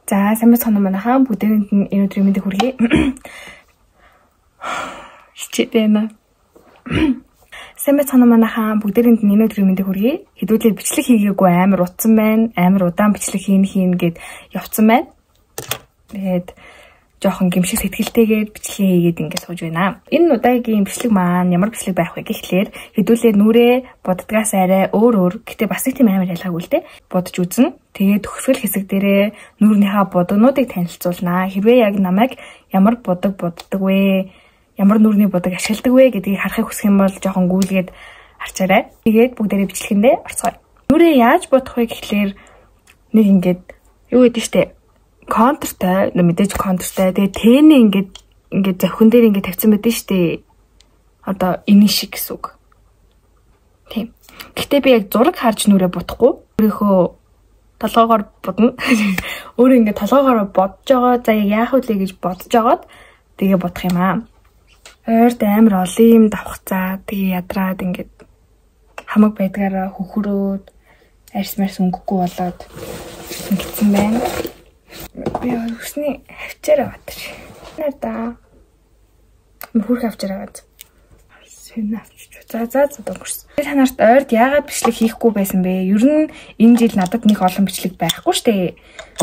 За сайн бацхан манайхаа бүгдээрэнд нь өнөөдрийн мэндийг хүргэе. Хичээдэнэ. Сайн бацхан манайхаа бүгдээрэнд нь өнөөдрийн мэндийг хүргэе. Хэдүүлээ бичлэг хийгээгүй амар утсан байна. Амар удаан бичлэг хийн гэд явцсан байна. Тэгээд жоохон гимшиг сэтгэлтэйгээр бичлэг хийгээд ингээд сууж байна. Энэ удаагийн бичлэг маань ямар бичлэг байх вэ гэхлээр хэдүүлээ нүрээ боддгаас арай өөр гэтээ бас их тийм амар ялгаагүй л дээ. Бодож үзнэ. Тэгээд төгсгөл хэсэг дээрээ нүрийнхаа бодгонуудыг танилцуулнаа. Хэрвээ яг намайг ямар боддог вэ? Ямар нүрийн бодог ашигладаг вэ гэдгийг харахыг хүсэх юм бол жоохон гүйлгээд харчаарай. Тэгээд бүгдээрээ бичлэгэндээ орцгоё. Нүрээ яаж бодох вэ гэхлээр нэг ингээд юу гэдэг штэ контртай мэдээж контртай тэгээ тэнэ ингээд завхин дээр ингээд тавьсан байдаг штэ одоо энэ шиг гэсэн үг. Тийм. Гэхдээ би яг зураг харж нүрээ бодохгүй. Өөрийнхөө толгоогоор бодно. Өөрөө ингээд толгоогоор бодож байгаа. За яах вэ гэж бодож агаад тэгээ бодох юм аа. Ойрд амар олон юм давхцаа тэгээ ядраад ингээд хамаг байдгаараа хөхрөөд арьс марс өнгөхгүй болоод ингэсэн байна. Би өсний хавчаар аваад чи. Надаа. Мөхөх хавчаар аваад. Сэнэ авчиж. За өнгөрсөн. Би танарт ойрд яагаад бичлэг хийхгүй байсан бэ? Ер нь энэ жил надад нэг олон бичлэг байхгүй штэ.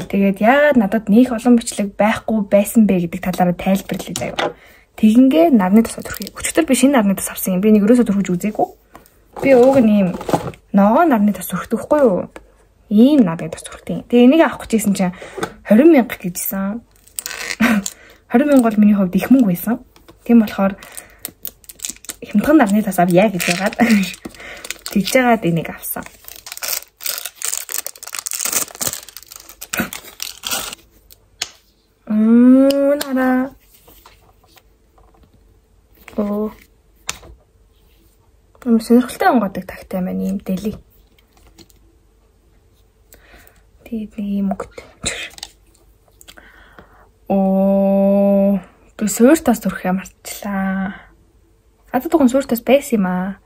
Тэгээд яагаад надад нэг олон бичлэг байхгүй байсан бэ гэдэг талаараа тайлбарлая заяа. Тэгингээ нарны тас төрхий. Өчигдөр би шинэ нарны тас авсан юм. Би нэг өрөөсөө төрхөж үзээгүй. Би ууг нь ийм ногоо нарны тас төрхдөхгүй юу? Ийм нарны тас төрхтэй. Тэгээ энийг авах гэжсэн чинь 20,000 гэжсэн. 20,000 бол миний хувьд их мөнгө байсан. Тийм болохоор хямдхан нарны тас авъя гэж яагаад тэгж жагаад энийг авсан. Нара. Сонирхолтой онгодог тагтай байна ийм дэлий. Тэгээд нэг юм өгт. Би сууртаас төрөх юм марчлаа. Адад тухайн сууртаас байсан юм аа.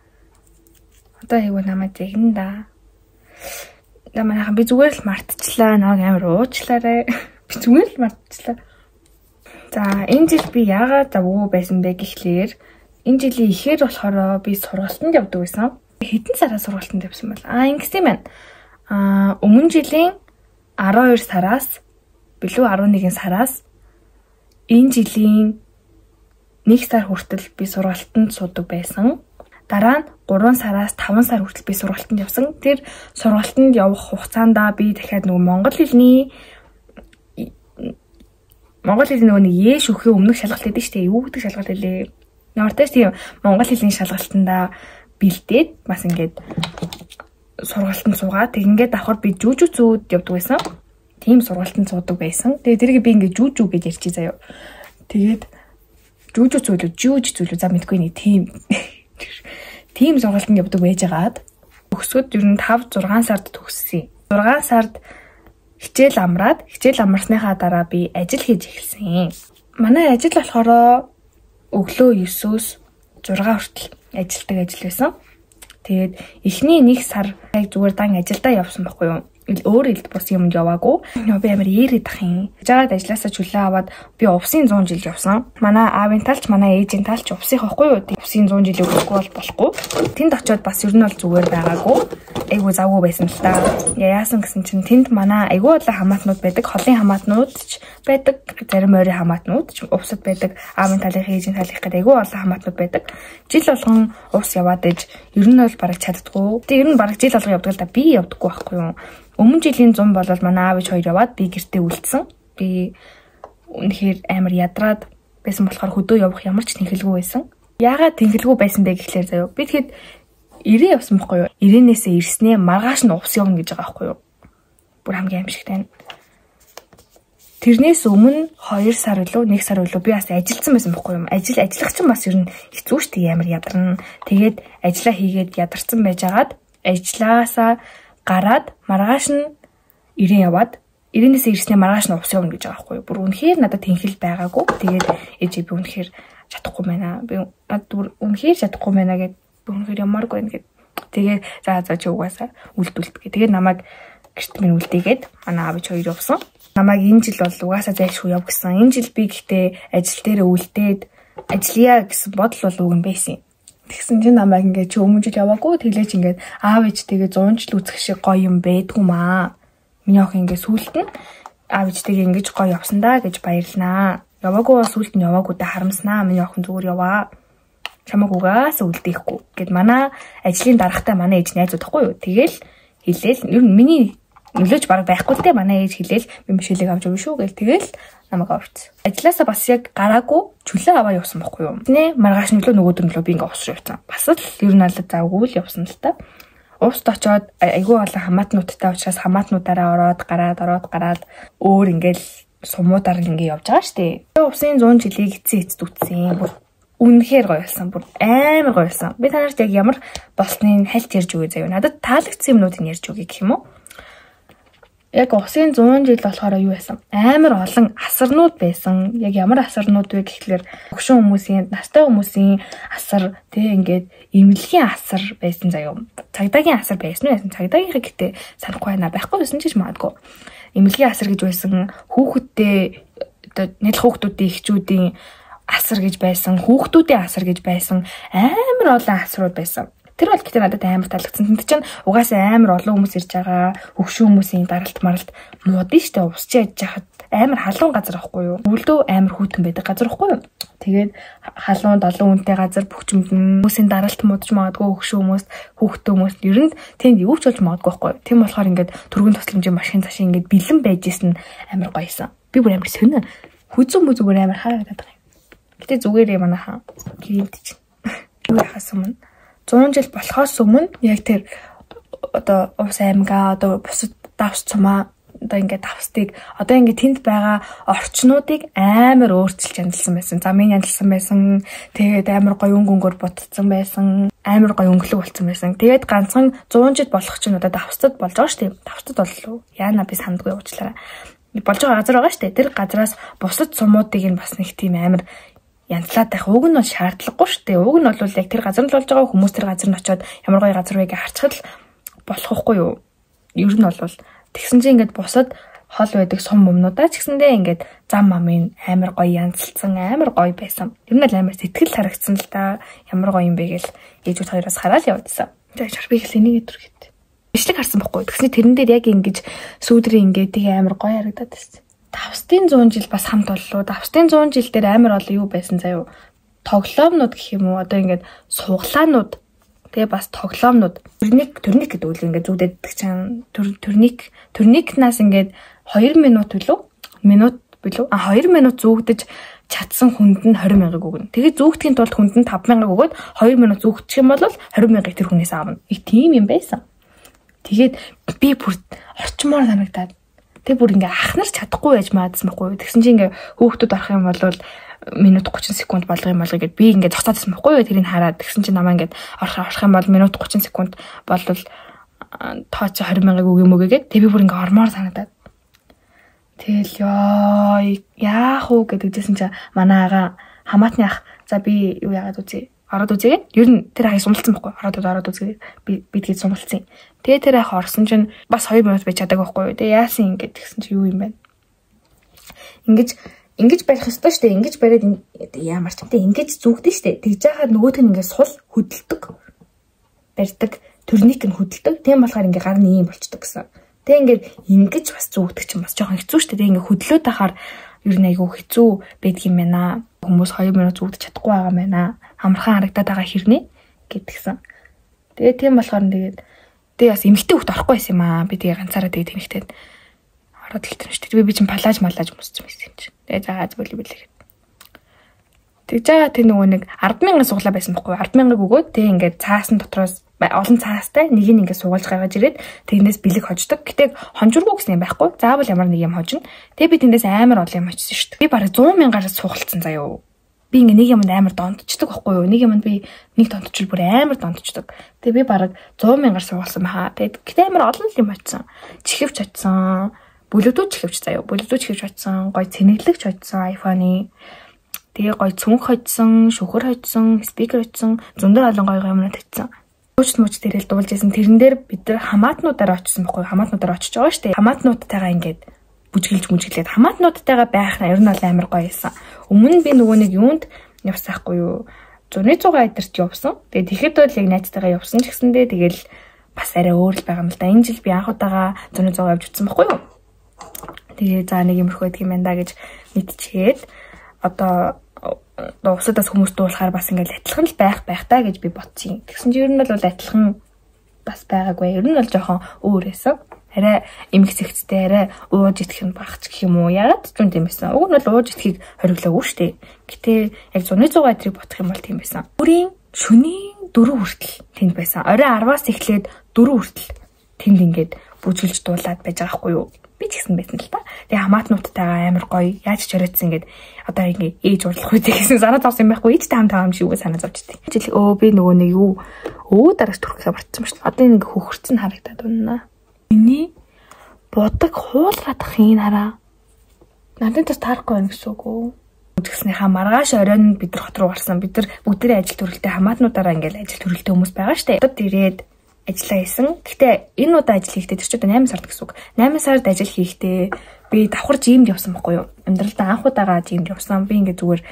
Одоо айгуу намайг зэгнэ да. Намайхан би зүгээр л мартчихлаа. Нэг амар уучлаарай. Би зүгээр л мартчихлаа. За энэ жил би яагаад завгүй байсан бэ гэхлээр энэ жилийн ихээр болохоор би сургалтанд явдаг байсан. Хэдэн сараа сургалтанд явсан бол ингэсэн юм байна. Өмнө жилийн 12 сараас билүү 11 сараас энэ жилийн 1 сар хүртэл би сургалтанд суудаг байсан. Дараа нь 3 сараас 5 сар хүртэл би сургалтанд явсан. Тэр сургалтанд явах хугацаанд би дахиад нөгөө Монгол хэлний нөгөө нэг яэш өхийн өмнөх шалгалт гэдэг чинь юу гэдэг шалгалт хэлээ. Нортест тийм Монгол хэлний шалгалтанда бэлдээд бас ингээд сургалтанд суугаад тэгээд давхар би жүжүүцүүд явдаг байсан. Тийм сургалтанд суудаг байсан. Тэгээд тэрийг би ингээд жүжүү гэж ярьчих заяа. Тэгээд жүжүү за мэдгүй нэг тийм сургалтанд явдаг байжгаад төгсгöd ер нь 5-6 сард төгссөн. 6 сард хичээл амарсныхаа дараа би ажил хийж эхэлсэн. Манай ажил болохоор өглөө 9-өөс 6 хүртэл ажилтдаг ажил байсан. Тэгээд эхний 1 сар яг зүгээр дан ажилдаа явсан байхгүй юу? Өөр илд бус юмд яваагүй. Би амар eerээд ах юм. Жаад ажилласаа чөлөө аваад би увсын 100 жил явсан. Манай аавын талч, манай ээжийн талч увсих байхгүй юу? Увсын 100 жил өгөхгүй бол болохгүй. Тэнд очиод бас ер нь бол зүгээр байгаагүй. Айгу завгүй байсан л та. Яасан гэсэн чинь тэнд манай айгу олон хамаатнууд байдаг. Холын хамаатнууд ч байдаг. Зарим ойрын хамаатнууд ч увсад байдаг. Аавын талынхаа, ээжийн талынхаа айгу олон хамаатнууд байдаг. Жил болгон увс яваад иж ер нь бол бараг чаддгүй. Тэгээ ер нь бараг жил болгон явдаг л да. Би явдаггүй байхгүй юу? Өмнө жилийн 100 болол манай аав ич хоёр яваад би гэртээ үлдсэн. Би үнэхээр амар ядраад байсан болохоор хөдөө явах ямар ч тэнхэлгүй байсан. Яагаад тэнхэлгүй байсан бэ гэхлээр заяа. Би тэгэхэд ирээ явсан байхгүй юу? Ирээнээсээ ирснээ маргааш нь увс явна гэж байгаа байхгүй юу? Бүр хамгийн аимшигтай нь. Тэрнээс өмнө 2 сар үлээ 1 сар үлээ би бас ажилдсан байсан байхгүй юу? Ажиллах чинь бас ер нь хэцүү шүү дээ амар ядарна. Тэгээд ажиллаа хийгээд ядарсан байжгаад ажилласаа гараад маргааш нь ирээн яваад ирээнээс ирснээр маргааш нь увс явна гэж байгаа байхгүй юу. Бүр үнэхээр надад тэнхэл байгаагүй. Тэгээд ээжээ би үнэхээр чадахгүй байна. Би үнэхээр чадахгүй байна гэд үнэхээр ямаргүй байна гэд. Тэгээд за чи угаасаа үлдүүлдэг. Тэгээд намайг гэрт минь үлдээгээд манай аав ээж хоёр явсан. Намайг энэ жил бол угаасаа зайлшгүй яв гэсэн. Энэ жил би гэхдээ ажил дээр үлдээд ажиллая гэсэн бодол бол үг юм байсан. Тэгсэн чинь намайг ингээд чи өмнө жил яваагүй тэглэж ингээд аав ээжтэйгээ 100 жил үзэх шиг гоё юм байдгүй маа. Миний охин ингээд сүулт нь аав ээжтэйгээ ингэж гоё явсан даа гэж баярлнаа. Яваагүй бол сүулт нь яваагүйдээ харамснаа. Миний охин зүгээр яваа. Чамаг угаас үлдээхгүй гэд манай ажлын дарагтай манай ээж найзууд тахгүй юу. Тэгэл хэлээл ер нь миний нөлөөж бараг байхгүй л те манай ээж хэлээл би мишэлэг авч өгнө шүү гэл тэгэл намайг авч. Ажлаасаа бас яг гараагүй чөлөө аваа явсан байхгүй юу. Нэ маргааш нөлөө нөгөөдөр нөлөө би ингээ уусч явсан. Бас л ер нь аль завгүй л явсан л та. Уust очоод айгүй олон хамаатнуудтай учраас хамаатнуудаараа ороод гараад өөр ингээл сумуудаар ингээ явж байгаа штэ. Усын 100 жилийг эцсийн эцэд үтсэн. Үнэхээр гоё болсон. Бүр амар гоё болсон. Би танарт яг ямар болсныг хальт ярьж өгье заяа. Надад таалагдсан юмнуудыг ярьж өгье гэх юм уу? Яг усын 100 жил болохоор юу байсан? Амар олон асарнууд байсан. Яг ямар асарнууд вэ гэхлээр хөгшин хүмүүсийн, настай хүмүүсийн асар, тэг ингээд эмнэлгийн асар байсан заяа. Цагдаагийн асар байсан уу? Цагдаагийнхаа гэтээ санахгүй байна. Байхгүй байсан ч магадгүй. Эмнэлгийн асар гэж байсан. Хүүхэдтэй нийл хүүхдүүдийн эхчүүдийн асар гэж байсан, хүүхдүүдийн асар гэж байсан, амар олон асрууд байсан. Тэр бол гэтээ надад амар таалагдсан. Тэнд чинь угаасаа амар олон хүмүүс ирж байгаа, хөвшин хүмүүсийн даралт маралт муудын штэ усч яж хахад амар халуун газар ахгүй юу? Өвлдөө амар хүйтэн байдаг газар ахгүй юу? Тэгээд халуун долоо үнэтэй газар бөхчмөдөн хүмүүсийн даралт муудж магадгүй хөвшин хүмүүс, хүүхдтэй хүмүүс ер нь тэнд юу ч болж магадгүй ахгүй юу? Тийм болохоор ингээд түргэн тусламжийн машин цаашаа ингээд бэлэн байж исэн амар гоёсэн. Би бүр амар сонир. Хүзэн зүгээр амар харагдаад байгаа. Гэтэ зүгээр юм аа. Гинт чинь. Юу яхаас өмнө 100 жил болохоос өмнө яг тэр одоо Увс аймгаа одоо бусад давс цумаа одоо ингээд давстыг одоо ингээд тэнд байгаа орчнуудыг амар өөрчилж янзлсан байсан. Замын янзлсан байсан. Тэгээд амар гоё өнгөнгөөр бутцсан байсан. Амар гоё өнгөлөг болцсон байсан. Тэгээд ганцхан 100 жил болох чинь одоо давстад болж байгаа шүү дээ. Давстад боллоо. Яана би сандгүй уучлаарай. Болж байгаа газар байгаа шүү дээ. Тэр газраас бусад цумуудыг нь бас нэг тийм амар янзлаад байх. Уг нь бол шаардлагагүй шүү дээ. Уг нь бол яг тэр газар нь болж байгаа хүмүүс тэр газар нь очиод ямар гоё газар вэ гэж харцхад болохгүй юу? Ер нь бол тэгсэн чинь ингээд бусад хол байдаг сум өмнөдөө ч гэсэндээ ингээд зам амын амар гоё янзлцсан, амар гоё байсан. Ер нь л амар сэтгэл харагдсан л да. Ямар гоё юм бэ гэл ээжүүд хоёроос хараад явдсан. Тэгээд чарби их энийг өдрөгэд. Бичлэг харсан байхгүй. Тэгсний тэрэн дээр яг ингэж сүүдрийн ингээд тийг амар гоё харагдаад байсан. Давстын 100 жил бас хамт боллоо. Давстын 100 жил дээр амар олон юу байсан заяа. Тоглоомнууд гэх юм уу? Одоо ингээд суглаанууд. Тэгээ бас тоглоомнууд. Төрник гэдэг үйл ингээд зүгдээддэг чам. Төрникнаас ингээд 2 минут билүү? 2 минут зүгдэж чадсан хүнд нь 20 мянга өгнө. Тэгээ зүгдэхийн тулд хүнд нь 5 мянга өгөөд 2 минут зүгдчих юм бол 20 мянгаыг тэр хүнээс аавна. Их тийм юм байсан. Тэгээд би бүр орчмоор санагдаад тэг бүр ингээ ахнаар чадахгүй байж маадсан байхгүй. Тэгсэн чинь ингээ хүүхдүүд орох юм бол минут 30 секунд болгох юм болго гэд би ингээ зогсоодсан байхгүй. Тэрийг хараад тэгсэн чинь намаа ингээ орох юм бол минут 30 секунд болвол тооч 20 мянгаыг өгөө мөгөөгээд тэг би бүр ингээ ормоор санагдаад. Тэгэл яах уу гэдэгжсэн чинь манай ага хамаатны ах за би юу яагаад үзье. Ороод үзье. Ер нь тэр ахыг сумлцсан байхгүй. Ороод үзье. Би тэгээд сумлцсан. Тэгээ тэр ах орсон чинь бас 2 минут байж чадаагүй байхгүй юу. Тэгээ яасан ингэ тэгсэн чинь юу юм бэ? Ингэж барих ёстой шүү дээ. Ингэж бариад ямар ч юм ингэж зүгдэн шүү дээ. Тэгж яхад нөгөөх нь ингэ сул хөдөлдөг. Барьдаг. Төрник нь хөдөлдөг. Тийм болохоор ингэ гар нь ийм болчдөг гэсэн. Тэгээ ингэж бас зүгдэх чинь бас жоохон хэцүү шүү дээ. Ингэ хөдлөөд тахаар ер нь айгүй хэцүү байдаг юм байна. Хүмүүс 2 минут зүгдэж чадахгүй байгаа юм байна. Амархан харагдаад байгаа хэрнээ гэдгсэн. Тэгээ тийм болохоор тэгээ бас эмэгтэй хүүхд орохгүй байсан юм аа. Би тэгээ ганцаараа тэгээ тэнхтээд ороод хэлсэн шүү дээ. Би чинь малаж мөссөн байсан юм чинь. Тэгээ заагааз бүлээ. Тэгж байгаа тэр нөгөө нэг 10,000 суглаа байсан байхгүй юу? 10,000-ыг өгөөд тэгээ ингээд цаасан дотроос олон цаастай нэг нь ингээд суулж гаргаж ирээд тэрнээс бэлэг хождог. Гэтэ хонжургүй гэсэн юм байхгүй. Заавал ямар нэг юм хожно. Тэгээ би тэндээс амар олон юм очсон шүү дээ. Би бараг 100,000-аар сугалцсан заяа. Би ингээ нэг юмд амар донтчдаг байхгүй юу? Нэг юмд би нэг донтчил бүр амар донтчдаг. Тэгээ би бараг 100,000-аар сугалсан баха. Тэгээ гэтээ амар олон юм очсон. Чихвч очсон. Бүлэгдүү чихвч заяа. Бүлэгдүү чихвч очсон. Гой цэнэглэгч очсон iPhone-ы. Тэгээ гой цүнх очсон, шүхэр очсон, спикер очсон, зөндөр олон гой юмнууд очсон. Мууч тэрэл дуулж исэн. Тэрэн дээр бид нар хамаатнуудаараа очсон байхгүй. Хамаатнуудаараа очиж байгаа шүү дээ. Хамаатнуудтайгаа ингээд бүжгэлж хамаатнуудтайгаа байх нь ер нь бол амар гоё байсан. Өмнө нь би нөгөө нэг юунд явсаахгүй юу? Зуны цугаа эдэрт явсан. Тэгээд тэгэхэд бол яг найзтайгаа явсан ч гэсэндээ тэгэл бас арай өөр л байгаа юм л да. Энэ жил би анх удаага зуны цугаа явж утсан байхгүй юу? Тэгээ за нэг юмрхөө гэдэг юм байна да гэж мэдчихээд одоо усадаас хүмүүс дуулахаар бас ингээл адилхан л байх таа гэж би бодсон. Тэгсэн чинь ер нь бол адилхан бас байгаагүй. Ер нь бол жоохон өөр байсан. Арай эмх зэгцтэй арай ууж идэх нь багч гэх юм уу? Яагаад ч юм тийм байсан. Уг нь бол ууж идэхийг хориглоогүй шүү дээ. Гэтэ яг 100 эдрийг бодох юм бол тийм байсан. Бүрийн шөнийн 4 хүртэл тэнд байсан. Орой 10-аас эхлээд 4 хүртэл тэнд ингээд бүжгэлж дуулаад байж байгаа хгүй юу? Би ч гэсэн байсан л та. Тэгээ хамаатнуудтайгаа амар гоё яаж ч оройтсан ингээд одоо ингээд ээж урлах үед гэсэн санаа зовсон юм байхгүй. Ээжтэй хамт байгаа юм шиг үгүй санаа зовчтой. Жил би нөгөө нэг юу дараач түрхээ барцсан шүү дээ. Одоо ингээд хөхөрцөн харагдаад байна. Миний бодог хуулгаадах юм хараа. Надад бас таарахгүй байна гэсэн үг үү? Тэгснийхаа маргааш оройн бид нар хот руу гарсан. Бид нар бүгдээ ажил төрөлтэй хамаатнуудаараа ингээд ажил төрөлтэй хүмүүс байгаа шүү дээ. Одоо ирээд ажиллаа хийсэн. Гэхдээ энэ удаа ажил хийхдээ тэр чинь 8 сард гэсэн үг. 8 сард ажил хийхдээ би давхар жимд явсан байхгүй юу? Амьдралдаа анх удаага жимд явсан. Би ингээд зүгээр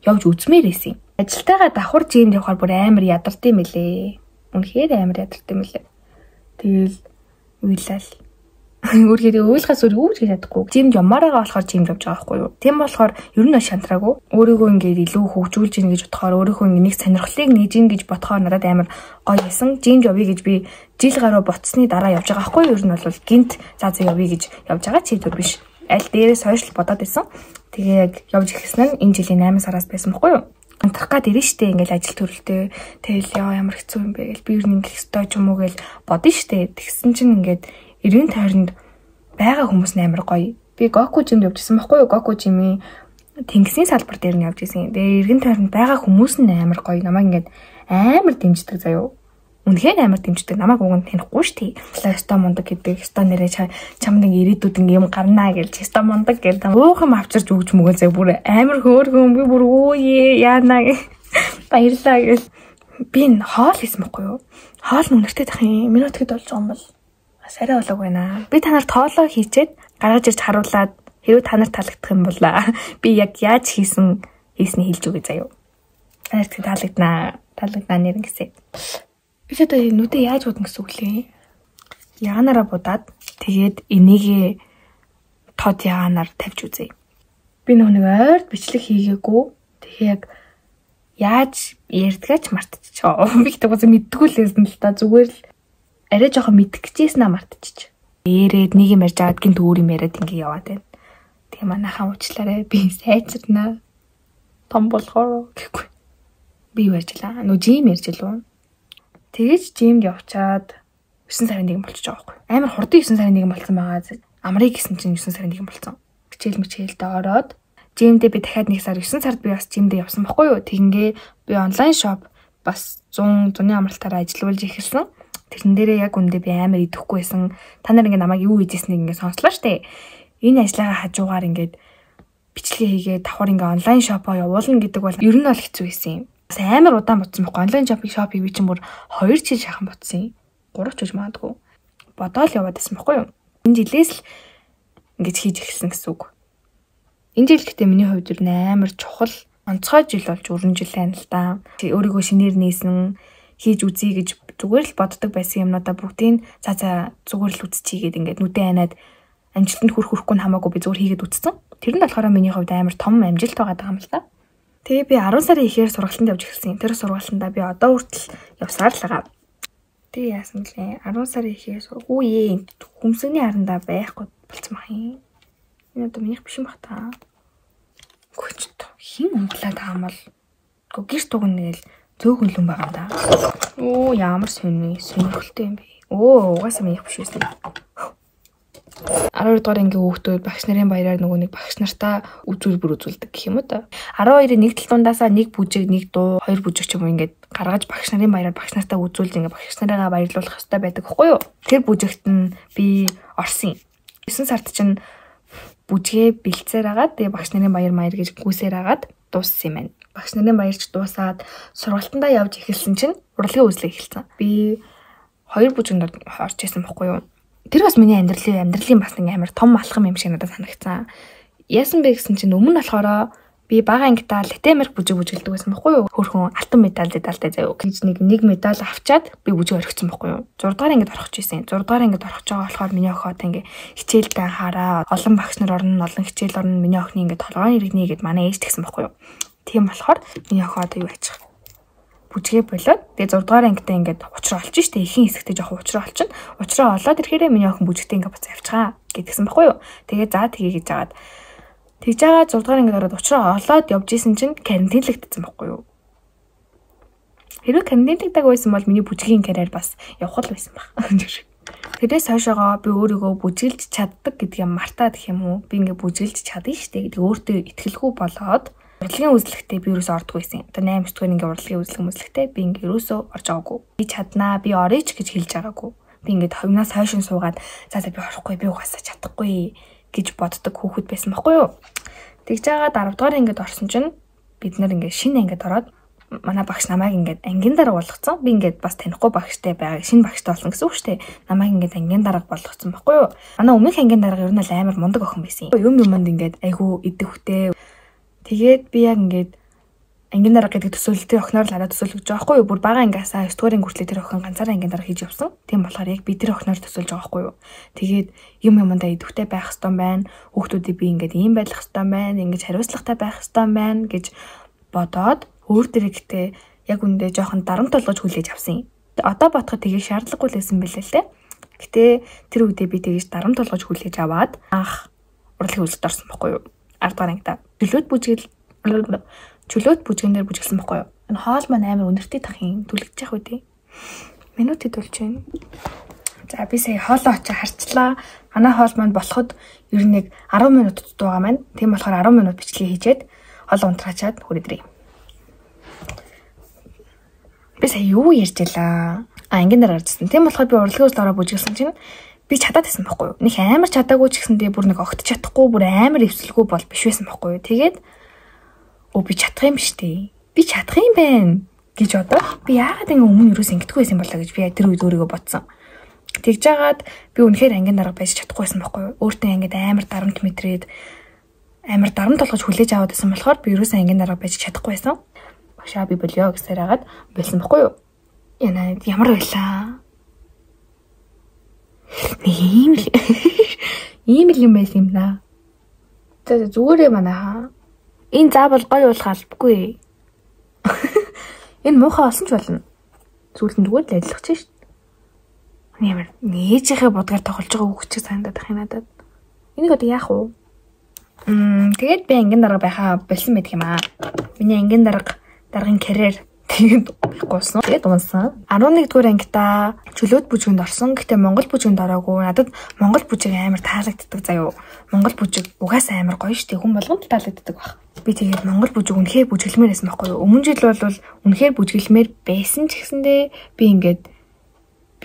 явж үзмээр байсан. Ажилтайгаа давхар жимд явахаар бүр амар ядарт юм элэ. Үнэхээр амар ядарт юм элэ. Тэгэл уйлал. Өөрхийдөө уйлахаас өөр гэж чадахгүй. Жимд ямаараа болохоор жимд явж байгаа байхгүй юу? Тийм болохоор ер нь шантраагүй. Өөрийгөө ингээд илүү хөгжүүлж ийн гэж бодохоор өөрийнхөө нэг сонирхлыг нээж ийн гэж бодохоор надад амар гоё байсан. Жимд явъя гэж би жил гаруй ботсны дараа явж байгаа байхгүй юу? Ер нь бол гинт за явъя гэж явж байгаа чийдвэр биш. Аль дээрээс хойш бодоод байсан. Тэгээ яг явж ирсэн нь энэ жилийн 8 сараас байсан байхгүй юу? Унтрах гад ирэн штэ ингээл ажил төрөлтэй. Тэгэл ямар хэцүү юм бэ гэл би ер нь ингээл өстой ч юм уу гэл бодно штэ. Тэгсэн чинь ингээд 90 тойронд байгаа хүмүүс амар гоё. Би Гоку жимд явжсэн байхгүй юу? Гоку жимийн тэнгисийн салбар дээр нь явж исэн. Тэгээ 90 тойронд байгаа хүмүүс нь амар гоё. Намайг ингээд амар дэмждэг заяо. Үнэхээр амар дэмждэг. Намайг уг нь танихгүй шүү дээ. Өстой мундаг гэдэг. Өстой нэрээ чамд ингээд ирээдүйд ингээд юм гарнаа гэж. Өстой мундаг гэдэг. Уухам авчирч өгч мөгөө заяо. Бүр амар хөөрхөн би бүр өөе яана гэ. Баярлаа гэл. Би хоол хийсэн байхгүй юу? Хоол нь үнэртэй тах юм. Минут хэд болж байгаа юм бол арай болоог байна. Би танаар тоолоо хийчээд гаргаж ирж харуулад хэрвээ танарт таалагдах юм бол би яг яаж хийснийг хэлж өгье заяа. Танарт таалагднаа нэр гэсэн. Би ч одоо нүдээ яаж бодно гэсэн үг лээ. Яганаараа будаад тэгээд энийгээ тод яганаар тавьж үзье. Би нэг ойрд бичлэг хийгээгүй. Тэгэхээр яг яаж ярьдгаач мартчихоо. Би гэдэг нь мэддэггүй л байсан л та зүгээр л арай жоохон мэдгэжсэн мартчих. Ээрээд нэг юм ярьж аваад гинт өөр юм яриад ингэ яваад байна. Тэгээ манайхаа уучлаарай. Би сайжирнаа. Том болохоор гэхгүй. Би юу ярьжлаа? Нөө жим ярьжлаа. Тэгэж жимд явчаад 9 сарын 1 болчихж байгаа байхгүй. Амар хурдан 9 сарын 1 болсон байгаа. Амрыг гэсэн чинь 9 сарын 1 болсон. Хичээлдээ ороод жимдээ би дахиад 1 сар 9 сард би бас жимдээ явсан байхгүй юу? Тэгингээ би онлайн шоп бас 100 амралтаараа ажиллуулж эхэлсэн. Тэрэн дээрээ яг үндэ би амар идэхгүй байсан. Та нар ингээ намайг юу хийжсэнийг ингээ сонслоо штэ. Энэ ажлаагаа хажуугаар ингээд бичлэгээ хийгээд давхар ингээ онлайн шопоо явуулна гэдэг бол ер нь бол хэцүү байсан юм. Бас амар удаан бодсон байхгүй. Онлайн шопыг би чинь бүр 2 жил шахан бодсон юм. 3 ч үж магадгүй. Бодоол яваад байсан байхгүй юу? Энэ жилээс л ингэж хийж эхэлсэн гэсэн үг. Энэ жил гэхдээ миний хувьд ер нь амар чухал онцгой жил болж өрн жил байна л да. Өөрийгөө шинээр нээсэн хийж үзье гэж зүгээр л боддог байсан юмнуудаа бүгдийг зүгээр л үзчихийгээд ингээд нүдэн анаад амжилтанд хүрэхгүй нь хамаагүй би зүгээр хийгээд үзсэн. Тэр нь болохоор миний хувьд амар том амжилт байгаа юм л та. Тэгээ би 10 сарын ихээр сургалтанд явж эхэлсэн. Тэр сургалтандаа би одоо хүртэл явсаар л байгаа. Тэгээ яасан блэ? 10 сарын ихээр үе хүмсгний харандаа байхгүй болцсон бах юм. Энэ одоо минийх биш юм бах та. Гүч хин унглаад байгаа юм бол гэрт тугнэл зөөхөн лүн байгаа да. Оо ямар сонирхолтой юм бэ. Угаасаа минийх биш байсан. 12 дугаар ангийн хүүхдүүд багш нарын баяраар нөгөө нэг багш нартаа үзүүлдэг гэх юм уу та. 12-ийн нэг талуундасаа нэг бүжиг, нэг дуу, хоёр бүжиг ч юм уу ингээд гаргаж багш нарын баяраар багш нартаа үзүүлж ингээд багш нарыгаа баярлуулах хэрэгтэй байдаг гэхгүй юу? Тэр бүжигт нь би орсон. 9 сард чинь бүжгээ бэлцээр агаад тэгээ багш нарын баяр гэж гүйсээр агаад дууссан юм байна. багш нарын баярч дуусаад сургалтандаа явж эхэлсэн чинь урлагийн үзлэг эхэлсэн. Би 2 бүжинд орж исэн байхгүй юу? Тэр бас миний амьдралын бас нэг амар том алхам юм шиг надад санагцсан. Яасан бэ гэсэн чинь өмнө болохоор би бага ангитаа латемерк бүжиг бүжгэлдэг байсан байхгүй юу? Хөөхөн алтан медаль заяа. Гэж нэг медаль авчаад би бүжиг орхисон байхгүй юу? 6 дугаар ангид орхиж исэн. 6 дугаар ангид орхиж байгаа болохоор миний охин одоо ингээ хичээлдээ анхаараа олон багш нар орно, олон хичээл орно. Миний охин ингээ толгойн иргэний гэд манай ээж тэгсэн байхгүй юу? Тийм болохоор миний охин одоо юу яачих? Бүжгээ болоод тэгээ 6 дугаар ангидаа ингээд учраа олж штэ. Ихэн хэсэгтээ жоохон учраа олчихно. Учраа олоод ирэхээрээ миний охин бүжгтээ ингээ буцаа явчихаа гэдгсэн байхгүй юу? Тэгээ за тгий гэж жагаад тэгж байгаа 6 дугаар ангид ороод учраа олоод явж исэн чинь карантинлэгдсэн байхгүй юу? Хэрвээ карантинлэгдэг байсан бол миний бүжгийн карьер бас явах л байсан баг. Тэрээс хойшоогоо би өөрийгөө бүжгэлж чаддаг гэдгийг мартаад гэх юм уу? Би ингээ бүжгэлж чадна штэ гэдэг өөртөө итгэлгүй болоод урлагийн үзлэгтээ би ерөөсөө ордгүй байсан. Одоо 8 өчтгөр ингээ урлагийн үзлэгтээ би ингээ ерөөсөө орж байгаагүй. Би чаднаа, би орё ч гэж хэлж байгаагүй. Би ингээ хойноос хойшин суугаад за би орохгүй, би угаасаа чадахгүй гэж боддог хүүхэд байсан байхгүй юу? Тэгж байгаа 10 дугаар ангид орсон чинь бид нар ингээ шинэ ангид ороод манай багш намайг ингээ ангийн дарга болгоцсон. Би ингээ бас танихгүй багштай байгаа шинэ багштай болсон гэсэн үг шүү дээ. Намайг ингээ ангийн дарга болгоцсон байхгүй юу? Манай өмнөх ангийн дарга ер нь л амар мундаг охин байсан. Юмд ингээ айгүй идэвхтэй. Тэгээд би яг ингээ ангийн дарга гэдэг төсөөлөлтөөр охиноор л хараад төсөөлж байгаа байхгүй юу? Бүр бага ангиасаа 9 дугаар хүртэл тэр охин ганцаараа ангийн дарга хийж явсан. Тийм болохоор яг би тэр охиноор төсөөлж байгаа байхгүй юу? Тэгээд юмдаа идэвхтэй байх хэрэгтэй байна. Хүүхдүүдийг би ингээд ийм байх хэрэгтэй байна. Ингэж хариуцлагатай байх хэрэгтэй байна гэж бодоод өөр дэрэгтэй яг үндэ жоохон дарамт толгож хүлээж авсан. Одоо бодоход тгийх шаардлагагүй л байсан бэлээ л те. Гэтэ тэр үедээ би тгийж дарамт толгож хүлээж аваад анх урлагийн үзэлд орсон байхгүй юу? 10 дугаар ангида чөлөөт бүжгэн дээр бүжгэлсэн байхгүй юу? Энэ хоол маань амар өнөртэй тах юм түлэгдэж явах үедээ. Минутыг болж байна. За би сая хоолоо очиж харчлаа. Манай хоол маань болоход ер нь нэг 10 минут дуугаа маань. Тийм болохоор 10 минут бичлэгээ хийчээд хоол унтраачаад хүрээдрээ. Би сая юу ярьж илаа? Ангийн дараа гарчсан. Тийм болохоор би урлагийн үзэлд ороо бүжгэлсэн чинь би чадаад байсан байхгүй юу? Нэг амар чадаагүй ч гэсэндээ бүр нэг огт чадахгүй бүр амар эвсэлгүй бол биш байсан байхгүй юу? Тэгээд би чадах юм биш үү? Би чадах юм байна гэж одоо би яагаад ингэ өмнө юус ингэдэггүй байсан болоо гэж би тэр үед өөрийгөө бодсон. Тэгж жагаад би үнэхээр ангийн дарга байж чадахгүй байсан байхгүй юу? Өөртөө ингэж амар дарамт мэдрээд амар дарамт толгож хүлээж аваад байсан болохоор би юус ангийн дарга байж чадахгүй байсан. Багшаа би болёо гэсээр хагаад болсон байхгүй юу? Ямар байлаа? Ийм л юм байсан юм да. Зүгээрээ манайхаа энэ заавал гоё болох албагүй. Энэ муухай олсон ч болно. Зүйлэн зүгээр л ажиллах чинь шүү дээ. Ямар нээжийнхээ бодгаар тоглож байгаа хүүхд чиг санагдаад байх юм надад. Энийг одоо яах вэ? Тэгээд би ангийн дарга байхаа болсон байдаг юм аа. Миний ангийн даргын карьер тэгээд гоосон. Тэгээд унсан. 11 дугаар ангитаа чөлөөт бүжгэнд орсон. Гэхдээ Монгол бүжгэнд ороогүй. Надад Монгол бүжиг амар таалагддаг заяо. Монгол бүжиг угаасаа амар гоё штэ. Хүн болгонд таалагддаг баг. Би тэгээд Монгол бүжиг үнэхээр бүжгэлмээр байсан байхгүй юу? Өмнө жил бол үнэхээр бүжгэлмээр байсан ч гэсэндээ би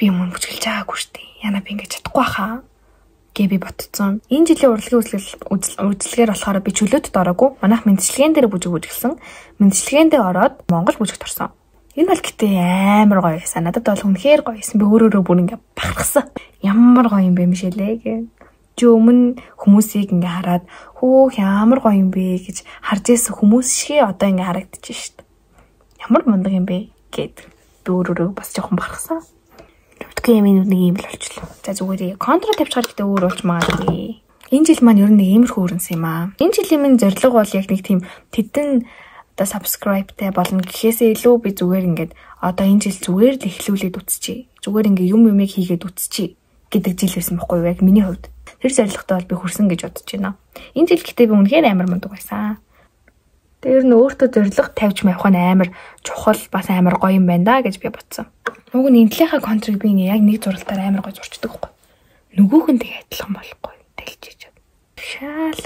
өмнө бүжгэлж байгаагүй штэ. Яна би ингээд чадахгүй хаа гэ би ботцсон. Энэ жилийн урлагийн үзлэгээр болохоор би чөлөөтөд ороогүй. Манайх мэндчилгээн дээр бүжгэлсэн. Мэндчилгээндээ ороод Монгол бүжигт орсон. Энэ бол гэтээ амар гоё байсан. Надад бол үнэхээр гоё байсан. Би өөрөө бүр ингээ бахархсан. Ямар гоё юм бэ мишэлээ гэ. Чи өмнө хүмүүсийг ингээ хараад хөөх ямар гоё юм бэ гэж харж ирсэн хүмүүс шиг одоо ингээ харагдчих шít. Ямар мундаг юм бэ гэд би өөрөө бас жоохон бахархсан. Геймийн нэг юм л болчихлоо. За зүгээр контрол тавьчихаар ихтэй өөр болж магадгүй. Энэ жил маань ер нь нэг иймэрхүү өрнсөн юм аа. Энэ жилийн минь зорилго бол яг нэг тийм тэдэн одоо subscribe-тай болно гэхээсээ илүү би зүгээр ингээд одоо энэ жил зүгээр л эхлүүлээд үтсчээ. Зүгээр ингээ юмыг хийгээд үтсчээ гэдэг жил байсан байхгүй юу? Яг миний хувьд. Тэр зорилготой бол би хүрсэн гэж бодож байна. Энэ жил гэтээ би үнэхээр амар мундаг байсан. Тэр нь өөртөө зорилго тавьж явах нь амар чухал бас амар гоё юм байна да гэж би бодсон. Уг нь энтлийнхаа контрыг би яг нэг зуралтаар амар гоё зурчдаг байхгүй. Нөгөөх нь тэгээ адилхан болохгүй тэлжиж. Шаал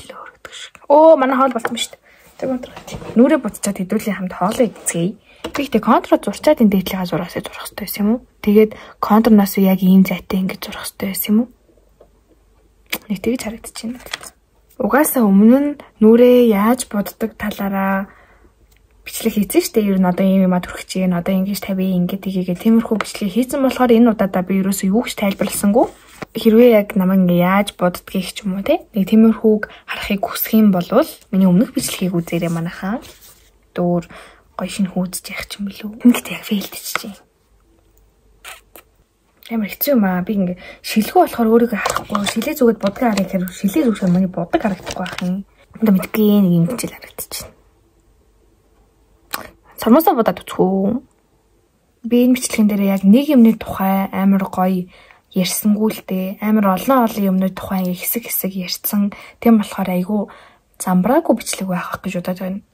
өөр гэдэг шиг. Манай хоол болсон шүү дээ. Тэг контрол. Нүрээ буцчаад хэдүүлийн хамт хоолоо идцгээе. Тэгтээ контрол зурчаад энэ дээдлийнхаа зурагсаа зурах хэрэгтэй байсан юм уу? Тэгээд контрноос яг ийм зайтай ингэж зурах хэрэгтэй байсан юм уу? Нэг тэгж харагдчихээн. Угаасаа өмнө нь нүрээ яаж боддог талаараа бичлэг хийсэн шүү дээ. Ер нь одоо ийм юм төрөх чинь одоо ингэж тавь ингээд тийгээ тиймэрхүү бичлэг хийсэн болохоор энэ удаадаа би ерөөсөө юу ч тайлбарласангүй. Хэрвээ яг намайг ингээ яаж боддгийг ч юм уу те. Нэг тиймэрхүүг харахыг хүсэх юм бол миний өмнөх бичлэгийг үзээрэй манайхаа. Дөөр гоё шин хүүдж яах ч юм бэлүү. Ингээд яг фейлдчихжээ. Ямар хэцүү юм аа. Би ингээ шилгүү болохоор өөрийгөө харахгүй. Шилээ зүгэд бодгаа харах хэрэг шилээ зүгшээ миний бодог харагдахгүй байх юм. Ингээ мэдгүй нэг юм хичээл харагдчихэв. Сармуусаа бодоод үзхүү. Би энэ бичлэгэн дээр яг нэг юмны тухай амар гоё ярьсангүй л дээ. Амар олон юмны тухай хэсэг ярьсан. Тийм болохоор айгүй замбраагүй бичлэг байх гэж бодоод байна.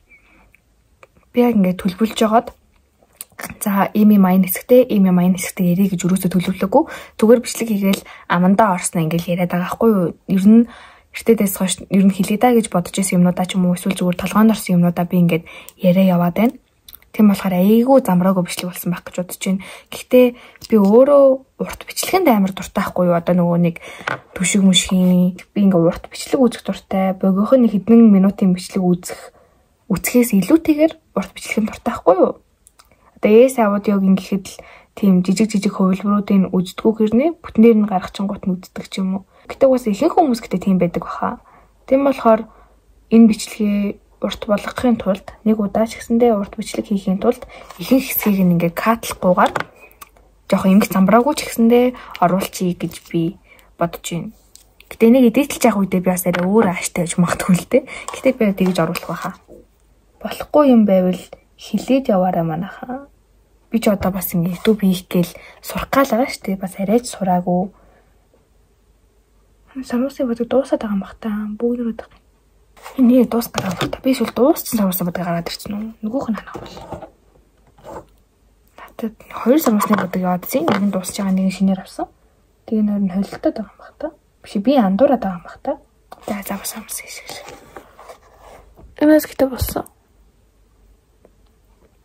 Би яг ингээ төлөвлөж жагаад за ийм хэсэгтэй ярий гэж өрөөсө төлөвлөгөө. Зүгээр бичлэг хийгээл амандаа орсноо ингээл яриад байгаа байхгүй юу? Ер нь эртээдээс хойш ер нь хэлээ даа гэж бодож исэн юмнуудаа ч юм уу эсвэл зүгээр толгойн орсон юмнуудаа би ингээд яриа яваад байна. Тийм болохоор айгүй замраагүй бичлэг болсон байх гэж бодож байна. Гэхдээ би өөрөө урт бичлэгэнд амар дуртай байхгүй юу? Одоо нөгөө нэг түшиг мүшгийн би ингээ урт бичлэг үзэх дуртай. Богиох нэг хэдэн минутын бичлэг үзэхээс илүүтэйгээр урт бичлэгэнд дуртай байхгүй юу? Одоо аудиогийн гэхэд л тийм жижиг хувилбаруудыг үздэггүй хэрнээ бүтнээр нь гаргах чингууд нь үздэг ч юм уу. Гэтэ уус ихэнх хүмүүс гэдэг тийм байдаг баха. Тийм болохоор энэ бичлэгээ урт болгохын тулд нэг удаа ч гэсэндээ урт бичлэг хийхийн тулд ихэнх хэсгийг ингээ катлахгүйгээр жоохон эмх замбраагүй ч гэсэндээ оруулчихъя гэж би бодож байна. Гэтэ нэг эдитэлж явах үедээ би бас арай өөр ааштай гэж магадгүй л дээ. Гэтэ би тэгж оруулах байхаа. Болохгүй юм байвал хилээд яваарай манайхаа. Би ч одоо бас ингээ YouTube хийх гээл сурах гал байгаа шүү дээ. Бас арайч сураагүй. Сармуусын бодог дуусаад байгаа юм бах та. Бүгд өдөг. Энэ дуусгаад байгаа бах та. Би шул дууссан сармуусын бодог гараад ирсэн үү? Нөгөөх нь ханаа бол. Надад 2 сармуусны бодог яваад зин нэг нь дуусж байгаа нэг шинээр авсан. Тэгээ нөр нь холилдоод байгаа юм бах та. Биш би андуураад байгаа юм бах та. За бас амс хийшээ. Эмээс гэдэг болсон.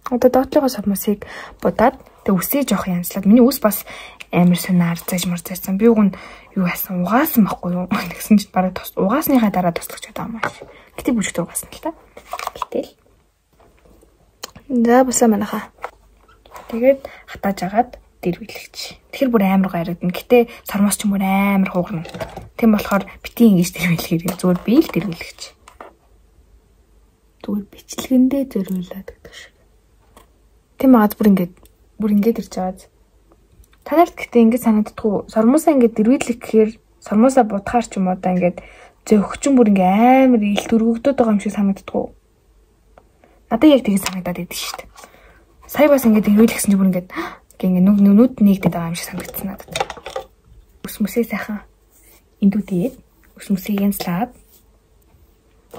Одоо доотлогоо сармусыг будаад тэг үсээ жоох янзлаад миний үс бас амар сонаар зааж марцаасан. Би уг нь юу яасан угаасан байхгүй юу гэсэн чинь бараг угаасныхаа дараа туслагч байгаа юм аа. Гэтэ бүжгт угаасан л та. Гэтэл за бусаа манайхаа. Тэгээд хатааж агаад дэрвэлэгч. Тэгэхээр бүр амар гайрагдана. Гэтэ сармус ч юм бүр амар хуурна. Тийм болохоор бити ингэж дэрвэлэхээр зүгээр би л дэрвэлэгч. Зүгээр бичлэгэндээ зөрүүлээд гэдэг шиг. Тийм аа бүр ингэж ирж байгаа. Та нарт гэхдээ ингэж санагддаггүй. Сармусаа ингэж дэрвэлэх гэхээр сармусаа будахаар ч юм уу да ингэж зөөгчөн бүр ингэ амар ил дөрвөгдөд байгаа юм шиг санагддаггүй. Надад яг тэгж санагдаад идэв шүү дээ. Сая бас ингэ дэрвэлэхсэн чинь бүр ингэ нүд нэгдэд байгаа юм шиг санагдсан надад. Үсмүсээ сайхан эндүүдээ үсмүсийг янзлаад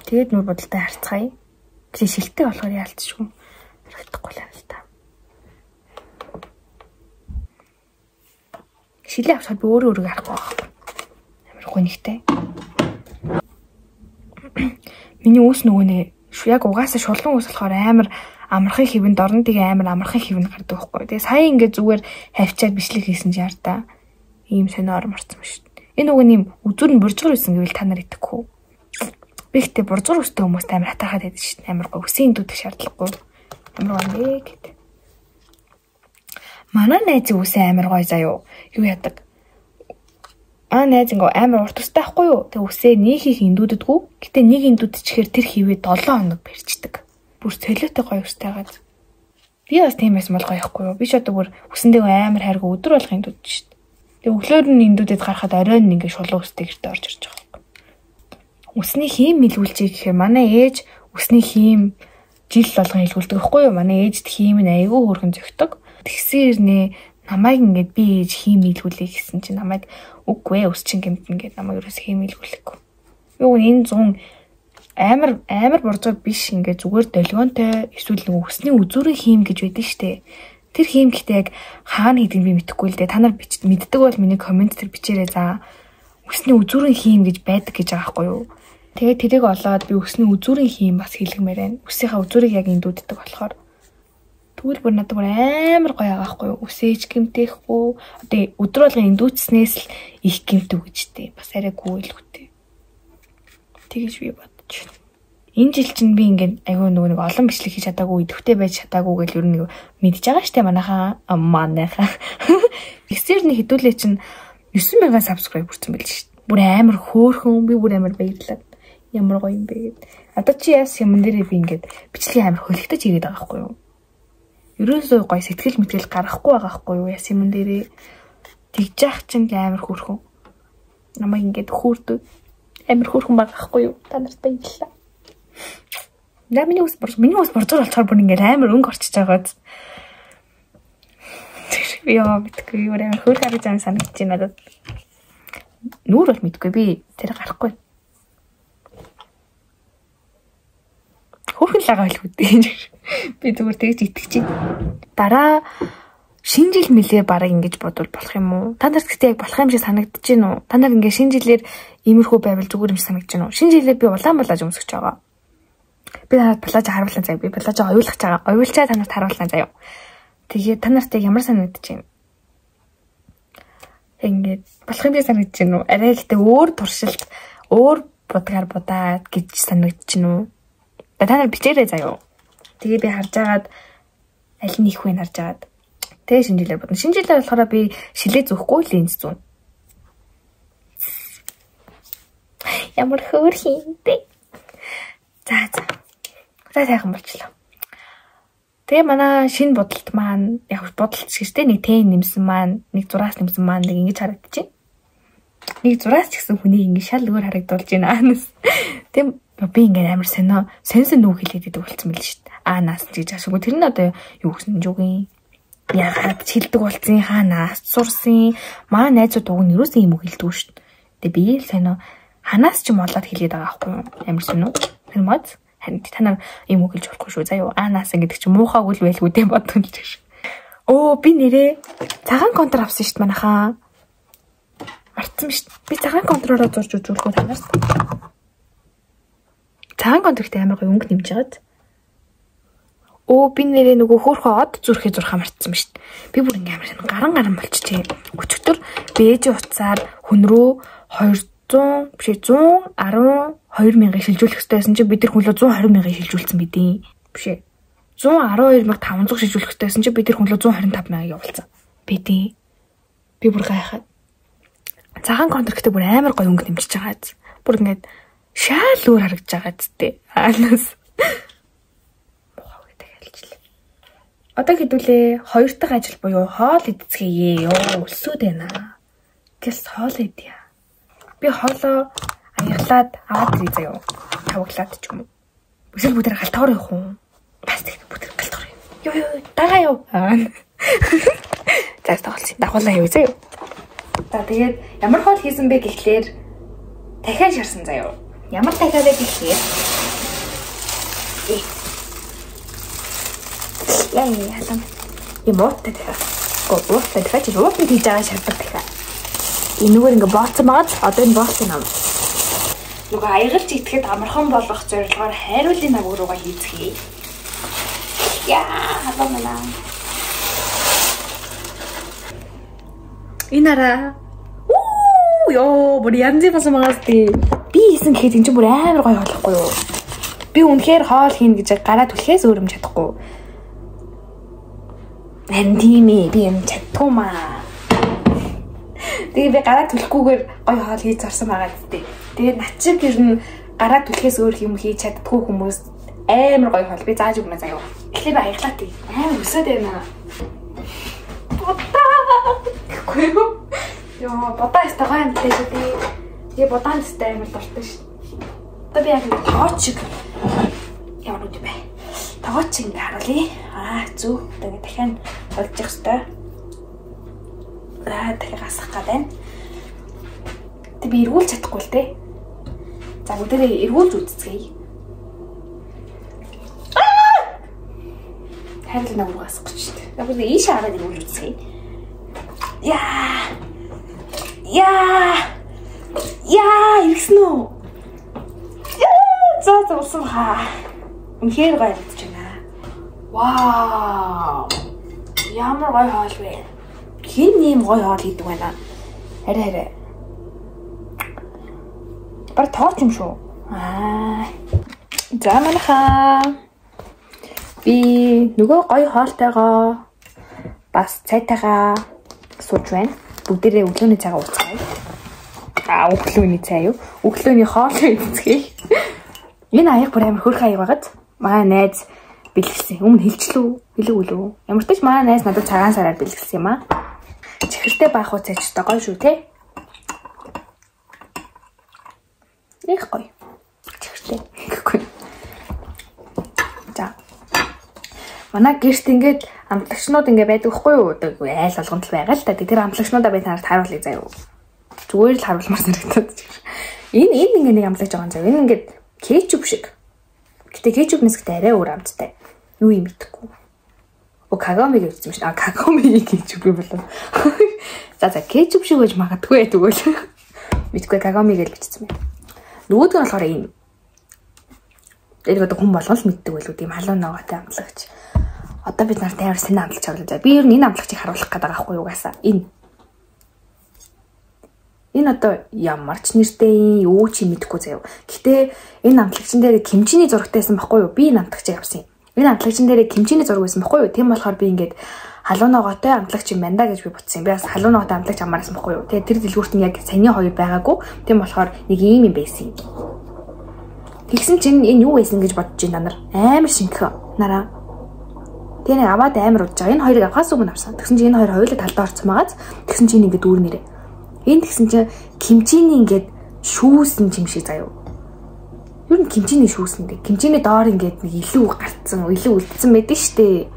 тэгээд нүр бодолтой харцгаая. Гэвч шилтэй болохоор яалтчгүй харагдахгүй л байна л та. Шилээ авчихад би өөрөө харахгүй байна. Амар гонигтай. Миний үс нөгөө нэ яг угаасаа шулуун үс болохоор амар амархан хэвэнд орно. Тэгээ амар амархан хэвэнд гардаг байхгүй. Тэгээ сая ингээд зүгээр хавчаад бичлэг хийсэн чи ярдаа. Ийм сониор марцсан шүү дээ. Энэ нөгөө нэм үзүр нь буржгар байсан гэвэл та нар итгэхгүй. Би ихтэй буржгар үстэй хүмүүст амар хатаахад байдаг шүү дээ. Амар гоо үсийн дүүдэх шаардлагагүй. Амар гоё гэдэг. Манай найзын үсээ амар гоё заяо. Юу яадаг? Найз ингээ амар урт устай байхгүй юу? Тэг үсээ нийхийг индүүддэггүй. Гэтэ нэг индүүдчихээр тэр хивээ 7 хоног барьждаг. Бүр солиотой гоё устай байгаа. Би бас тийм байсан бол гоё ихгүй юу? Би ч одоо бүр үсэндээ амар хайрга өдөр болгоо индүүддэж шүү дээ. Тэг өглөөр нь индүүдэд гарахад оройн ингээ шулуун устай гэртээ орж ирж байгаа юм. Үсний хийм мэлгүүлжээ гэхээр манай ээж үсний хийм жил болгон илгүүлдэг байхгүй юу? Манай ээжд хийм нь айгүй хөөрхөн зөгтөг. Тэгсээр нэ намайг ингээд би ээж хийм илгүүлээ гэсэн чинь намайг үгүй ээ өсчин гэмтэн гэдэг намайг ерөөс хийм илгүүлэхгүй. Юу энэ 100 амар борзоо биш ингээд зүгээр долгионтой эсвэл нэг өсний үзүүрийн хийм гэж байдаг штэ. Тэр хийм гэхдээ яг хаана хийдэг би мэдэхгүй л дээ. Та нар мэддэг бол миний комент дээр бичээрэй за. Өсний үзүүрийн хийм гэж байдаг гэж байгаа байхгүй юу? Тэгээд тэрийг олоод би өсний үзүүрийн хийм бас хэлгмээр байна. Өсийнхаа үзүүрийг яг эндүүддэг болохоор тэгвэл бүр надад бүр амар гоё байгаа байхгүй юу? Үсээж гэмтэхгүй. Одоо өдөр болгон эндүүцснээс л их гэмтв гэжтэй. Бас арай гүйлгүүтэй. Тэгэж би бодож байна. Энэ жил чинь би ингээд айгүй нэг олон бичлэг хийж чадаагүй, идэвхтэй байж чадаагүй гэж ер нь мэдж байгаа штэ манайхаа. Экстерний хэдүүлээ чинь 9000 subscribe хүрсэн байл штэ. Бүр амар хөөхөн, би бүр амар баярлаад. Ямар гоё юм бэ гэд. Одоо чи яас юм дээрээ би ингээд бичлэг амар хөлөгдөж ирээд байгаа байхгүй юу? Ерөөсөө гоё сэтгэл мэтгэл гаргахгүй байгаа байхгүй юу? Яс юм дээрээ тэгж яах чинь амар хөөрхөн. Намайг ингээд хөөрдөв. Амар хөөрхөн байгаа байхгүй юу? Та нарт баярлалаа. Миний ус борзор болцоор бүр ингээд амар өнгө орчиж байгаад. Яа мэдгүй юу амар хөөр харж байгаа санагдаж байна надад. Нүүр бол мэдгүй би тэр гарахгүй. Хөөрхөн лагаа л үүдээ. Би зүгээр тэгж итгэж байна. Дараа шинэ жил мэлээ бараг ингэж бодвол болох юм уу? Та нарт гэхдээ яг болох юм шиг санагдаж байна уу? Та нар ингэ шинэ жилээр иймэрхүү байвал зүгээр юм шиг санагдаж байна уу? Шинэ жилээр би улаан булааж өмсөж байгаа. Би танарт булааж харуулсан заяа. Би булааж оюулах чагаа. Оюулчаа танарт харуулсан заяа. Тэгээд та нарт яг ямар санагдаж байна? Ингээд болох юм шиг санагдаж байна уу? Арай гэхдээ өөр туршилт, өөр будгаар будаад гэж санагдаж байна уу? Та нар бичээрэй заяа. Тэгээ би харж агаад аль нь их вэ харж агаад тэгээ шинэ жилээр бодно. Шинэ жилээр болохоор би шилээ зөөхгүй линз зүүн. Ямар хөөрхинтэй. За сайхан болчихлоо. Тэгээ манай шинэ бодолт маань яг бодолт гэжтэй нэг тэн нэмсэн маань, нэг зураас нэмсэн маань нэг ингэж харагдчихэв. Нэг зураас ч гэсэн хүний ингэ шал өөр харагдуулж байна. Тэм би ингээ амар сонь үг хэлээд идэв болцсон байл шүү дээ. Наас ч гэж ашиггүй. Тэр нь одоо юу гэсэн жугийн. Ягаад хилдэг болцсон, хаанаас сурсан. Маа найзууд уг нь юусэн юм үг хэлдэг шүү дээ. Тэгээ би л ханаас ч молоод хэлээд байгаа байхгүй юу? Амар сонь уу? Тэр мод харин та нар юм үг хэлж болохгүй шүү. Заяа наас гэдэг чи муухайг үл байлгүй дээ бодсон л гэж. Би нэрээ цагаан контр авсан шүү дээ манайхаа. Мартсан шүү дээ. Би цагаан контророо зурж үзүүлэхгүй танаас. Цагаан контракт амар гоё өнгө нэмж байгаад. Би нэрээ нөгөө хөөхөө од зүрхээ зурхаа мартсан ба шүү дээ. Би бүр ингээм гаран болчихжээ. Өчигдөр бээжийн утсаар хүн рүү 112,000 шилжүүлэх хэрэгтэйсэн чи бид нар хүн рүү 120,000 шилжүүлсэн бидээ. Бишээ. 112,500 шилжүүлэх хэрэгтэйсэн чи бид нар хүн рүү 125,000 явуулсан. Бидээ. Би бүр гайхаад. Цагаан контрактыг бүр амар гоё өнгө нэмчихэж байгаа. Бүр ингээд шаал өөр харагдаж байгаа зү. Анаас. Одоо хэдүүлээ 2 дахь ажил буюу хоол идцгээе. Өлсөд байна. Гэс хоол идья. Би хоолоо аяглаад аваад ирээ заяа. Тавглаад ч юм уу. Бүсэл бүдэр галтгаар явах уу? Бас тэг бүдэр галтгаар. Йоо дагаа яв. За тоглосон. Дагуулаа явъя заяа. За тэгээд ямар хоол хийсэн бэ гэхлээр дахиад шарсан заяа. Ямар дахиад гэхлээр яа. Эмооттой дахиад. Ууттай дахиад чи уут хийж байгаа шаардлага дахиад. Энэгээр ингээ бооцсон байгаад одоо энэ бооцсон юм. Нөгөө аягалж итгэхэд амархан болгох зорилгоор хайруулын наг руугаа хийцгээе. Хаваа мана. Инара. Бүр янзын фасан магаас би хийсэн гэхэд энэ ч бүр амар гоё болохгүй юу. Би үнэхээр хоол хийн гэж гараа түлхээс өөрөмж чадахгүй. Харин тийм ээ би юм чаддгүй маа. Тэгээ би гараа түлхгүйгээр гоё хоол хийж зарсан байгаа гэдэг. Тэгээд над шиг ер нь гараа түлхээс өөр юм хийж чаддгүй хүмүүс амар гоё хоол би зааж өгнө заяа. Тэгэхээр би аяглаа тий. Амар өсөд байна. Гэхгүй юу? Йоо, бодаа стагаа юм дээ би. Тэгээ бодаан стай амар дуртай ш. Одоо би яг тооч шиг ямар үгүй бэ? Тооч ингэ харуулъя. Зүг. Тэгээ дахиад болж явах хэрэгтэй. Дахиад гасах гад байна. Тэг би эргүүлж чадахгүй л дээ. За бүгдээ эргүүлж үзцгээе. Хайрл нэг угасахгүй ч шүү дээ. Бүгдээ ийш хараад эргүүлж үзцгээе. Ирсэн үү? За усан хаа. Үнэхээр гоё мэдэж байна. Вау! Ямар гоё хоол вэ? Хин ийм гоё хоол хийдэг байна. Арай. Бар тооч юм шүү. За манайхаа би нөгөө гоё хоолтойгоо бас цайтайгаа сууж байна. Бүгдээрээ өглөөний цайгаа ууцгаая. Өглөөний цай юу? Өглөөний хоол идцгээе. Энэ аяг бүр амар хөрх аяг байгаад манай найз бэлгэлсэн. Өмнө хэлчлээ хэлээгүй лөө. Ямар ч тач манай найз надад цагаан сараар бэлгэлсэн юм аа. Чихэртэй баах уу цайчтай гоё шүү те. Их гоё. Чихэртэй. Гэхгүй. За. Манай гэрт ингээд амтлагчнууд ингээ байдаг хгүй юу? Айл болгонд л байгаа л та. Тэр амтлагчнуудаа би танарт харуулъя заяа. Зүгээр л харуулмаар санагдаад. Энэ ингээ нэг амтлагч байгаа юм заяа. Энэ ингээд кетчуп шиг. Гэтэ кетчупнес гэдэг арай өөр амттай. Юу юм идэхгүй. Кагоми гэж юм шиг. Кагоми кетчуп юм болов. За кетчуп шиг байж магадгүй тэгвэл. Мэдгүй кагоми гэж бичсэн байна. Нөгөөд нь болохоор ийм. Тэр хүн болгон л мэддэг байлгүй тийм халуун ногоотой амтлагч. Одоо бид нарт амар сайн амтлагч авлаа. Би ер нь энэ амтлагчийг харуулах гэдэг байгаа байхгүй юу гасаа. Энэ одоо ямар ч нэртэй юу ч юм мэдэхгүй заяа. Гэтэ энэ амтлагчин дээр кимчиний зурагтайсан байхгүй юу? Би энэ амтлагчийг авсан юм. Энэ амтлагчин дээр кимчиний зураг байсан байхгүй юу? Тийм болохоор би ингээд халуун ногоотой амтлагч юм байна да гэж би бодсон юм. Би бас халуун ногоотой амтлагч амаараас байхгүй юу? Тэгээ тэр дэлгүүрт нь яг саяны хоёр байгаагүй. Тийм болохоор нэг ийм юм байсан юм. Тэгсэн чинь энэ юу байсан гэж бодож байна нар. Амар шингэх нараа. Тэгээ нэг аваад амар удаж байгаа. Энэ хоёрыг авахаас өмнө авсан. Тэгсэн чинь энэ хоёр хоёулаа талдаа орцсон байгааз. Тэгсэн чинь ингээд дүүр нэрээ. Энэ тэгсэн чинь кимчиний ингээд шүүсэн юм шиг заяа. Юу н кимчиний шүүсэн дээ. Кимчиний доор ингээд нэг илүү гарцсан, илүү үлдсэн байдаг штэ.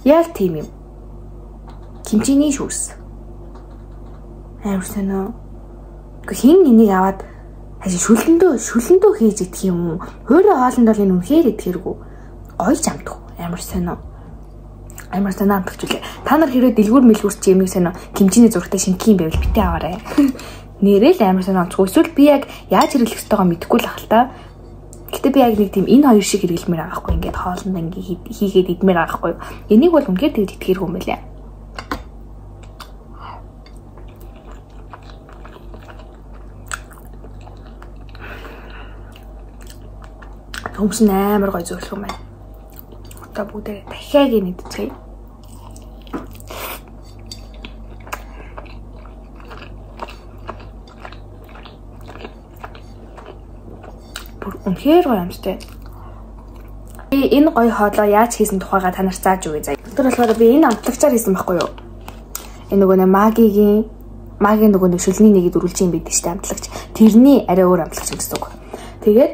Яг тийм юм. Кимчиний шүүс. Амар сонио. Хин энийг аваад шүлэндөө хийж идэх юм уу? Хөөрэ хоолнд бол энэ үнэхээр идэхэргүй. Гоё ч амтгүй. Амар сонио. Амар санаа амтгчулээ. Та нар хэрэг дэлгүүр мэлгүүрч юмыг сонио кимчиний зурагтай шингэх юм байвал битээ аваарай. Нэрэл амар санаа амтгүй. Эсвэл би яг яаж хэрэглэх ёстойгоо мэдэхгүй л ахал та. Гэтэ би яг нэг тийм энэ хоёр шиг хэрэглэмээр байгаа хгүй. Ингээд хоолнд ингээ хийгээд идмээр байгаа хгүй. Энийг бол үнэхээр тэгж идэхэргүй юм байлаа. Хүмүүс амар гоё зөвлөх юм байна. Одоо бүгдээ дахиад нэгдэцгээе. Үнэхээр гоё амттай. Би энэ гоё хоолоо яаж хийсэн тухайга та нарт зааж өгье заяа. Тэр болохоор би энэ амтлагчаар хийсэн байхгүй юу? Энэ нөгөө нэг магийн нөгөө нэг шүлний нэгэд үргэлж юм байдаг штэ амтлагч. Тэрний арай өөр амтлагч гэсэн үг. Тэгээд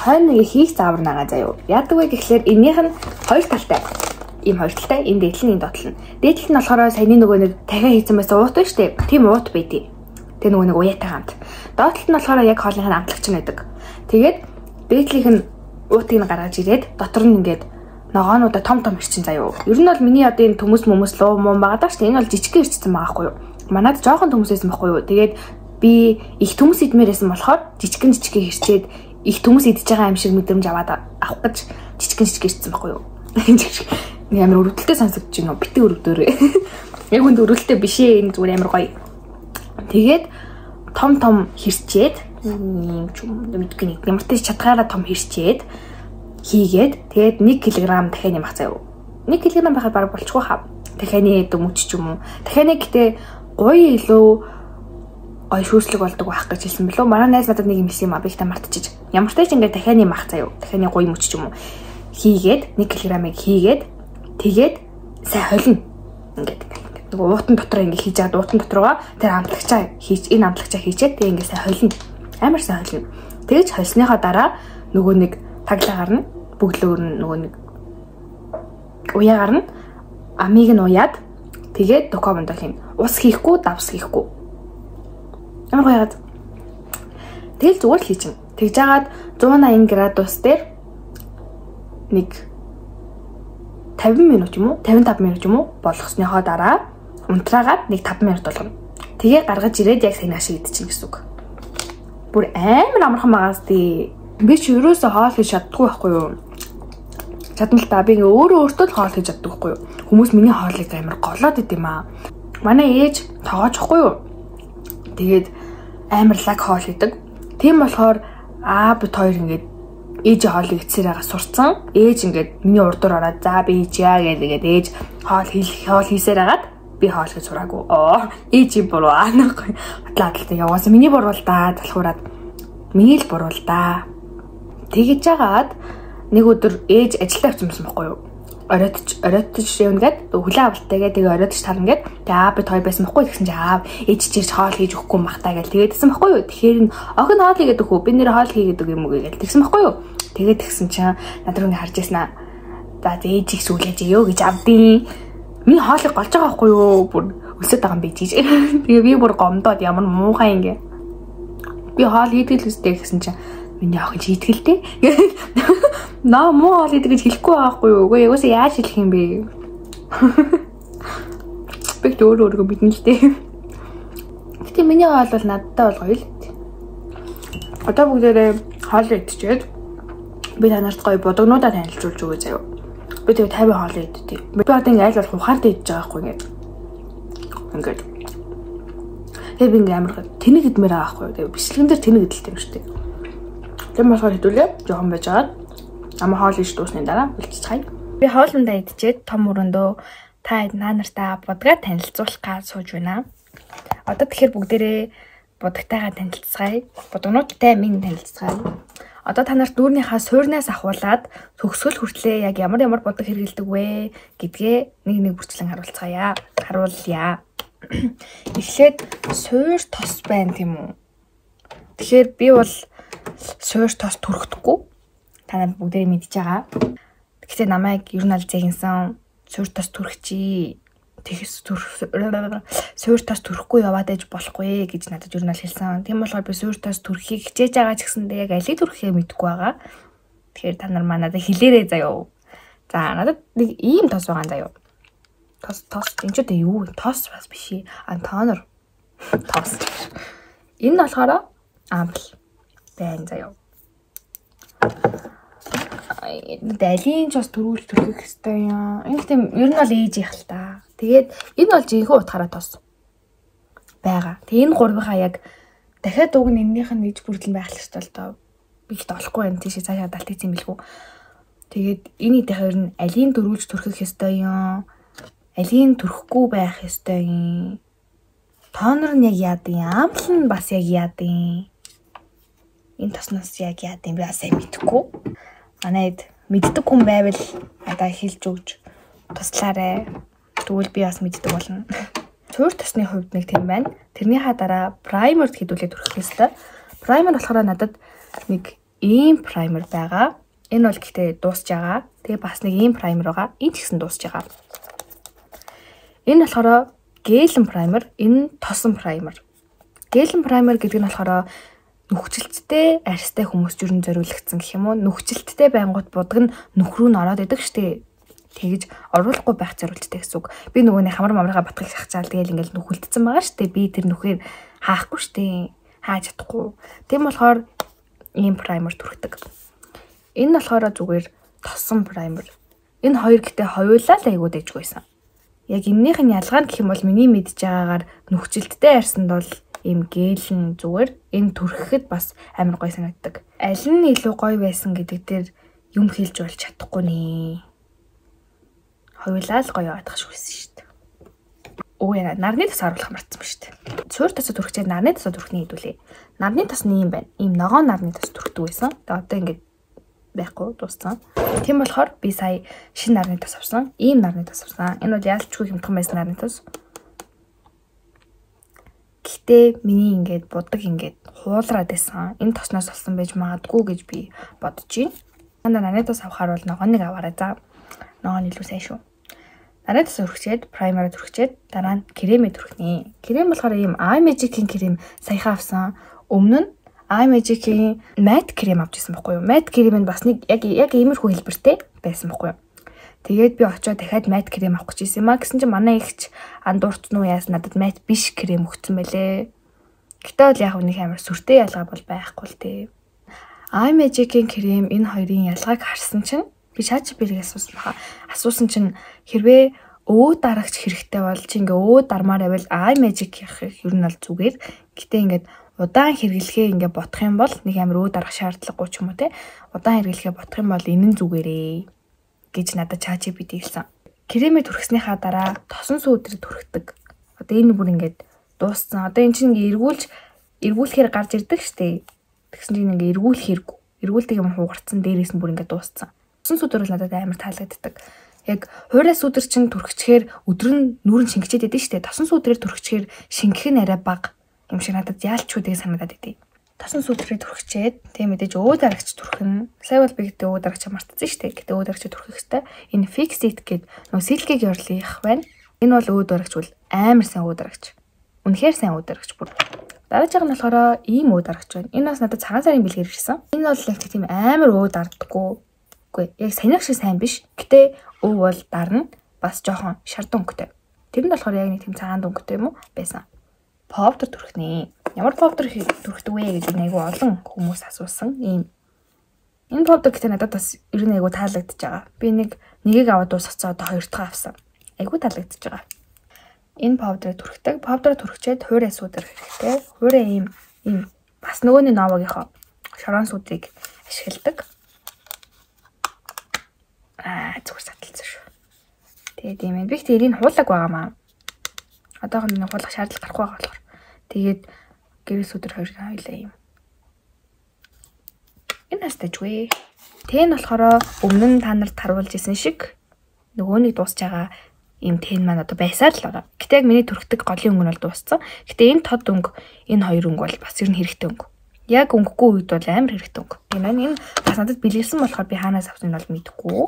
хойно нэг хийх заавар нагаа заяа. Яадаг вэ гэхлээр энийх нь хоёр талтай. Ийм хоёр талтай. Энэ дээдл нь энэ дотл нь. Дээдл нь болохоор саяны нөгөө нэг дахиад хийсэн байсан уут байна штэ. Тийм уут байдیں۔ Тэ нөгөө нэг уяатай хамт. Доотлолт нь болохоор яг хоолны амтлагч нь байдаг. Тэгээд дээдлийнх нь уутыг нь гаргаж ирээд дотор нь ингээд ногоонуудаа том ирчин заяа. Ер нь бол миний одоо энэ төмөс луу муу байгаа даа штэ. Энэ бол жижиг ирчихсэн байгаа хгүй юу. Манайд жоохон төмөссэн байхгүй юу. Тэгээд би их төмөс идмээрсэн болохоор жижиг хэрчээд их төмөс идж байгаа юм шиг мэдрэмж аваад авах гэж жижиг ирчихсэн байхгүй юу. Амар өрөвдөлтөй сонсогдож байна. Битээ өрөвдөөрэй. Яг үнд өрөвдөлтөй биш ээ. Энэ зүгээр амар гоё. Тэгээд том хэрчээд юм ч юм мэдгүй нэг ямар ч чадгаараа том хэрчээд хийгээд тэгээд 1 кг дахиад нэмэх заяа. 1 кг байхад баг болчихгүй хаа. Дахианы дөмөч ч юм уу. Дахианы гэтээ гоё илүү гоё шүүслэг болдог байх гэж хэлсэн билүү. Манай найз надад нэг юм хэлсэн юм а. Би ихтэй мартчих. Ямар ч тач ингээд дахианы мах заяа. Дахианы гоё мөч ч юм уу. Хийгээд 1 кг-ыг хийгээд тэгээд сайн холино. Ингээд нөгөө уутан дотор ингээд хийж чад уутан дотороо тэр амтлагчаа хийчээд тэгээд ингээд сайн холино. Амар сайн холино. Тэгж холсныхоо дараа нөгөө нэг таглагаар нь бүглөөр нь нөгөө нэг уяагаар нь амийг нь уяад тэгээд докомонд хийн. Ус хийхгүй, давс хийхгүй. Ямар гоё яагаад. Тэгэл зүгээр л хийчин. Тэгж жагаад 180 градус дээр нэг 50 минут юм уу 55 минут юм уу болгосныхоо дараа унтраагаад нэг 5 минут болгоно. Тэгээ гаргаж ирээд яг сайн ашиг идчихин гэсэн үг. Бүр амар амархан байгаас тий. Би ч ерөөсөө хоол хийж чаддаггүй байхгүй юу. Чадна л та би өөртөө л хоол хийж чаддаг байхгүй юу. Хүмүүс миний хоолыг амар голоод идэм аа. Манай ээж тоогоочихгүй юу. Тэгээд амар лаг хоол хийдэг. Тийм болохоор бит хоёр ингээд ээж хоолыг эцсээрээ сурцсан. Ээж ингээд миний урдуур ороод за би хийчихье гэдэг ээж хоол хийсээр агаад би хоол хийж сураагүй. Ээж буруу аахгүй. Бодлоо яваасаа миний буруу л да залхуураад миний л буруу л да. Тэгэж жагаад нэг өдөр ээж ажилдаа авчихсан байхгүй юу? Оройтч юмгээд хүлээ авалтайгаа тэгээ оройтч тарна гээд тэгээ бит хоёр байсан байхгүй гэсэн чи ээж чирч хоол хийж өгөхгүй махтаа гэж тэгээдсэн байхгүй юу? Тэгэхээр охин хоол хийгээд өгөө би нэр хоол хийгээд өг юм уу гэж тэгсэн байхгүй юу? Тэгээд тэгсэн чинь над руу харж яснаа. За ээжийг сүлээж ёо гэж авдیں۔ Миний хоолыг голж байгаа байхгүй юу? Бүр өсөд байгаа юм би тийж. Тэгээ би бүр гомдоод ямар муухай ингээ. Би хоол хийдэг л үстэй гэсэн чинь миний охин хийдгэлтэй. Наа муу хоол хийдэг гэж хэлэхгүй байхгүй юу? Үгүй ягаас яаж хэлэх юм бэ? Би өөрөөгөө бидэн л дээ. Гэтэ миний хоол бол надтай бол гоё л. Одоо бүгдээрээ хоол идчихээд би танарт гоё бодогнуудаа танилцуулж өгье заяа. Би тэгээ 50 хоол идтий. Би одоо ингээ аль болох ухаард идэж байгаа байхгүй ингээд. Тэгээ би ингээ амар тэнэг идмээр байгаа байхгүй. Тэгээ бичлэгэн дээр тэнэг идэлтэй юм шүү дээ. Тэр болохоор хэдүүлээ жоохон байж байгаа. Ама хоол иш дуусны дараа үлдчихье. Би хоолндоо идчихэд том өрөөндөө та нартай будгаар танилцуулах гэж сууж байна. Одоо тэгэхээр бүгдээрээ будагтайгаа танилцгаая. Будагнуудтай минь танилцгаая. Одоо та нарт дүүрнийхаа суурнаас ахуулаад төгсгөл хүртлээ яг ямар будаг хэрэгэлдэг вэ гэдгээ нэг бүрчлэн харуулцгаая. Харуулъя. Эхлээд суур тос байна тийм үү? Тэгэхээр би бол суур тос түрхэхгүй. Та нар бүгдээ мэдж байгаа. Гэхдээ намайг ер нь аль зэгэнсэн суур тос түрхчий. Тэгээс суур тос түрхгүй яваад ээж болохгүй гэж надад ер нь аль хэлсэн. Тийм болохоор би суур тос түрхийг хичээж байгаа ч гэсэндээ яг алийг түрхээ мэдэхгүй байгаа. Тэгэхээр та нар надад хэлээрэй заяа. За надад нэг ийм тос байгаа заяа. Тос энэ ч юу вэ? Тос бас биш ээ. Тонор. Тос. Энэ болохоор амбал байна заяа. Далийн ч бас төрүүлж түрхэх хэвээр юм. Ингэхдээ ер нь бол ээж их л та. Тэгээд энэ бол жинхэнэ утгаараа тос байгаа. Тэгээ энэ гурвынхаа яг дахиад уг нь эннийх нь ээж бүрдэл байх л ёстой л доо. Би ихт олохгүй байна. Тийшээ цаашаа далт хийх юм билгүй. Тэгээд энэ идэх хоёр нь алийн төрүүлж түрхэх ёстой юм. Алийн түрхэхгүй байх ёстой юм. Тонор нь яг яад юм. Амбал нь бас яг яад юм. Энэ тосноос яг яад юм би асаа мэдэхгүй. Манайд мэддэг хүн байвал надаа хэлж өгч туслаарай. Тэгвэл би бас мэддэг болно. Суур тосны хувьд нэг тийм байна. Тэрнийхаа дараа праймерд хэдүүлээд түрхэх ёстой. Праймер болохоор надад нэг ийм праймер байгаа. Энэ бол гэхдээ дуусж байгаа. Тэгээ бас нэг ийм праймер байгаа. Энэ ч гэсэн дуусж байгаа. Энэ болохоор гелен праймер, энэ тосон праймер. Гелен праймер гэдэг нь болохоор нүхжилттэй арьстай хүмүүст юу н зориулагдсан гэх юм уу? Нүхжилттэй байнгут будаг нь нүх рүү н ороод идэг штэ. Тэгэж оруулахгүй байх зориулттай гэсэн үг. Би нөгөөний хамар мамраа батгах шахачаал тэгэл ингээл нүхэлдсэн байгаа штэ. Би тэр нүхээр хаахгүй штэ. Хааж чадахгүй. Тийм болохоор ийм праймер түрхдэг. Энэ болохоор зүгээр тосон праймер. Энэ хоёр гэтээ хоёулаа л айгуу дэжгүйсэн. Яг эннийх нь ялгаа нь гэх юм бол миний мэдж байгаагаар нүхжилттэй арьсанд бол ийм гээлэн зүгээр энэ түрхэхэд бас амар гоё санагддаг. Аль нь илүү гоё байсан гэдэг дээр юм хэлж болж чадахгүй нэ. Хоёулаа л гоё яваадах шүүсэн шүү дээ. Өө яа нарны тос харуулах мартсан ба шүү дээ. Суур тосоо түрхчээд нарны тосоо түрхний хэдүүлээ. Нарны тос нь юм байна. Ийм ногоон нарны тос түрхдэг байсан. Тэгээ одоо ингэж байхгүй дууссан. Тийм болохоор би сая шинэ нарны тос авсан. Ийм нарны тос авсан. Энэ бол яалтчгүй хямдхан байсан нарны тос. Гэхдээ миний ингээд будаг ингээд хуулраад байсан. Энэ тосноос олсон байж магадгүй гэж би бодож байна. Нарны тос авахаар бол ногооныг аваарай за. Ногоон илүү сайн шүү. Нарны тос түрхчээд, праймер түрхчээд, дараа нь кремээ түрхнэ. Крем болохоор ийм iMagic-ийн крем саяхан авсан. Өмнө нь iMagic-ийн matte крем авч ирсэн байхгүй юу? Matte крем нь бас нэг яг иймэрхүү хэлбэртэй байсан байхгүй юу? Тэгээд би очиод дахиад matte крем авах гэж ирсэн юм а. Гэсэн чинь манай ихч андуурцсан уу яасан надад matte биш крем өгсөн байлээ. Гэтэ бол яг нэг амар сүртэй ялгаа бол байхгүй л дээ. iMagic-ийн крем энэ хоёрын ялгааг харсан чинь би ChatGPT-ийг асуусан чинь хэрвээ өө дарагч хэрэгтэй бол чи ингээ өө дармаар байвал iMagic явах ер нь бол зүгээр. Гэтэ ингээд удаан хэрэглэхээ ингээ бодох юм бол нэг амар өө дарах шаардлагагүй ч юм уу те. Удаан хэрэглэхээ бодох юм бол энэ нь зүгээрээ гэж надад ChatGPT хэлсэн. Кремээ түрхснийхаа дараа тосон сүүдрийг түрхдэг. Одоо энэ бүр ингээд дууссан. Одоо эн чинь ингээ эргүүлэхээр гарч ирдэг штэ. Тэгсэн чинь ингээ эргүүлэх хэрэггүй. Эргүүлдэг юм хугарцсан дээрээс нь бүр ингээ дууссан. Тосон сүүдөр бол надад амар таалагддаг. Яг хуурай сүүдэр чинь түрхчихээр өдөр нь нүүрэн шингэчээд идэв штэ. Тосон сүүдрээр түрхчихээр шингэх нь арай бага юм шиг надад яалчгүй тэгээ санагдаад идэв. Тосон сүүдрийг түрхчээд тэг мэдээж өө дарагч түрхэн. Сая бол би гэдэг өө дарагч мартсан штэ. Гэдэг өө дарагч түрхэх хэвээр. Энэ fix it гэдэг нөө сэлгийг ёрлих байна. Энэ бол өө дарагч бол амар сайн өө дарагч. Үнэхээр сайн өө дарагч бүр. Дараагийн нь болохоор ийм өө дарагч байна. Энэ бас надад цагаан сарын бэлгээр ирсэн. Энэ бол яг тийм амар өө дардаггүй. Үгүй яг санийх шиг сайн биш. Гэтэ өө бол дарна бас жоохон шардан өнгөтэй. Тэр нь болохоор яг нэг тийм цагаан өнгөтэй юм уу байсан. Повдер түрхнэ. Ямар повдер түрхдэг вэ гэж айгүй олон хүмүүс асуусан. Энэ повдер гэдэг надад бас ер нь айгүй таалагдчихж байгаа. Би нэгийг аваад дуусгацаа одоо хоёр дахь авсан. Айгүй таалагдчихж байгаа. Энэ повдер түрхдэг. Повдер түрхчээд хуурай сүүдэр хэрэгтэй. Хуурай ийм бас нөгөөний новогийнхоо шорон сүүдрийг ашигладаг. Зүгээр саталцсан шүү. Тэгээд юм байна. Би ихтэй эрийг хуулаг байгаамаа. Одоохон нэг хуулах шаардлага гарах байгаа болохоор. Тэгээд гэрээс өдөр хоёр хоёлаа юм. Энэ хастажгүй. Тэн болохоор өмнө нь та нарт харуулж исэн шиг нөгөөний дуусж байгаа юм тэн маань одоо байсаар л байгаа. Гэтэ яг миний түрхдэг голын өнгө нь бол дууссан. Гэтэ энэ тод өнгө, энэ хоёр өнгө бол бас ер нь хэрэгтэй өнгө. Яг өнгөгүй үед бол амар хэрэгтэй өнгө. Энэ бас надад бэлгэлсэн болохоор би хаанаас авсан нь бол мэдэхгүй.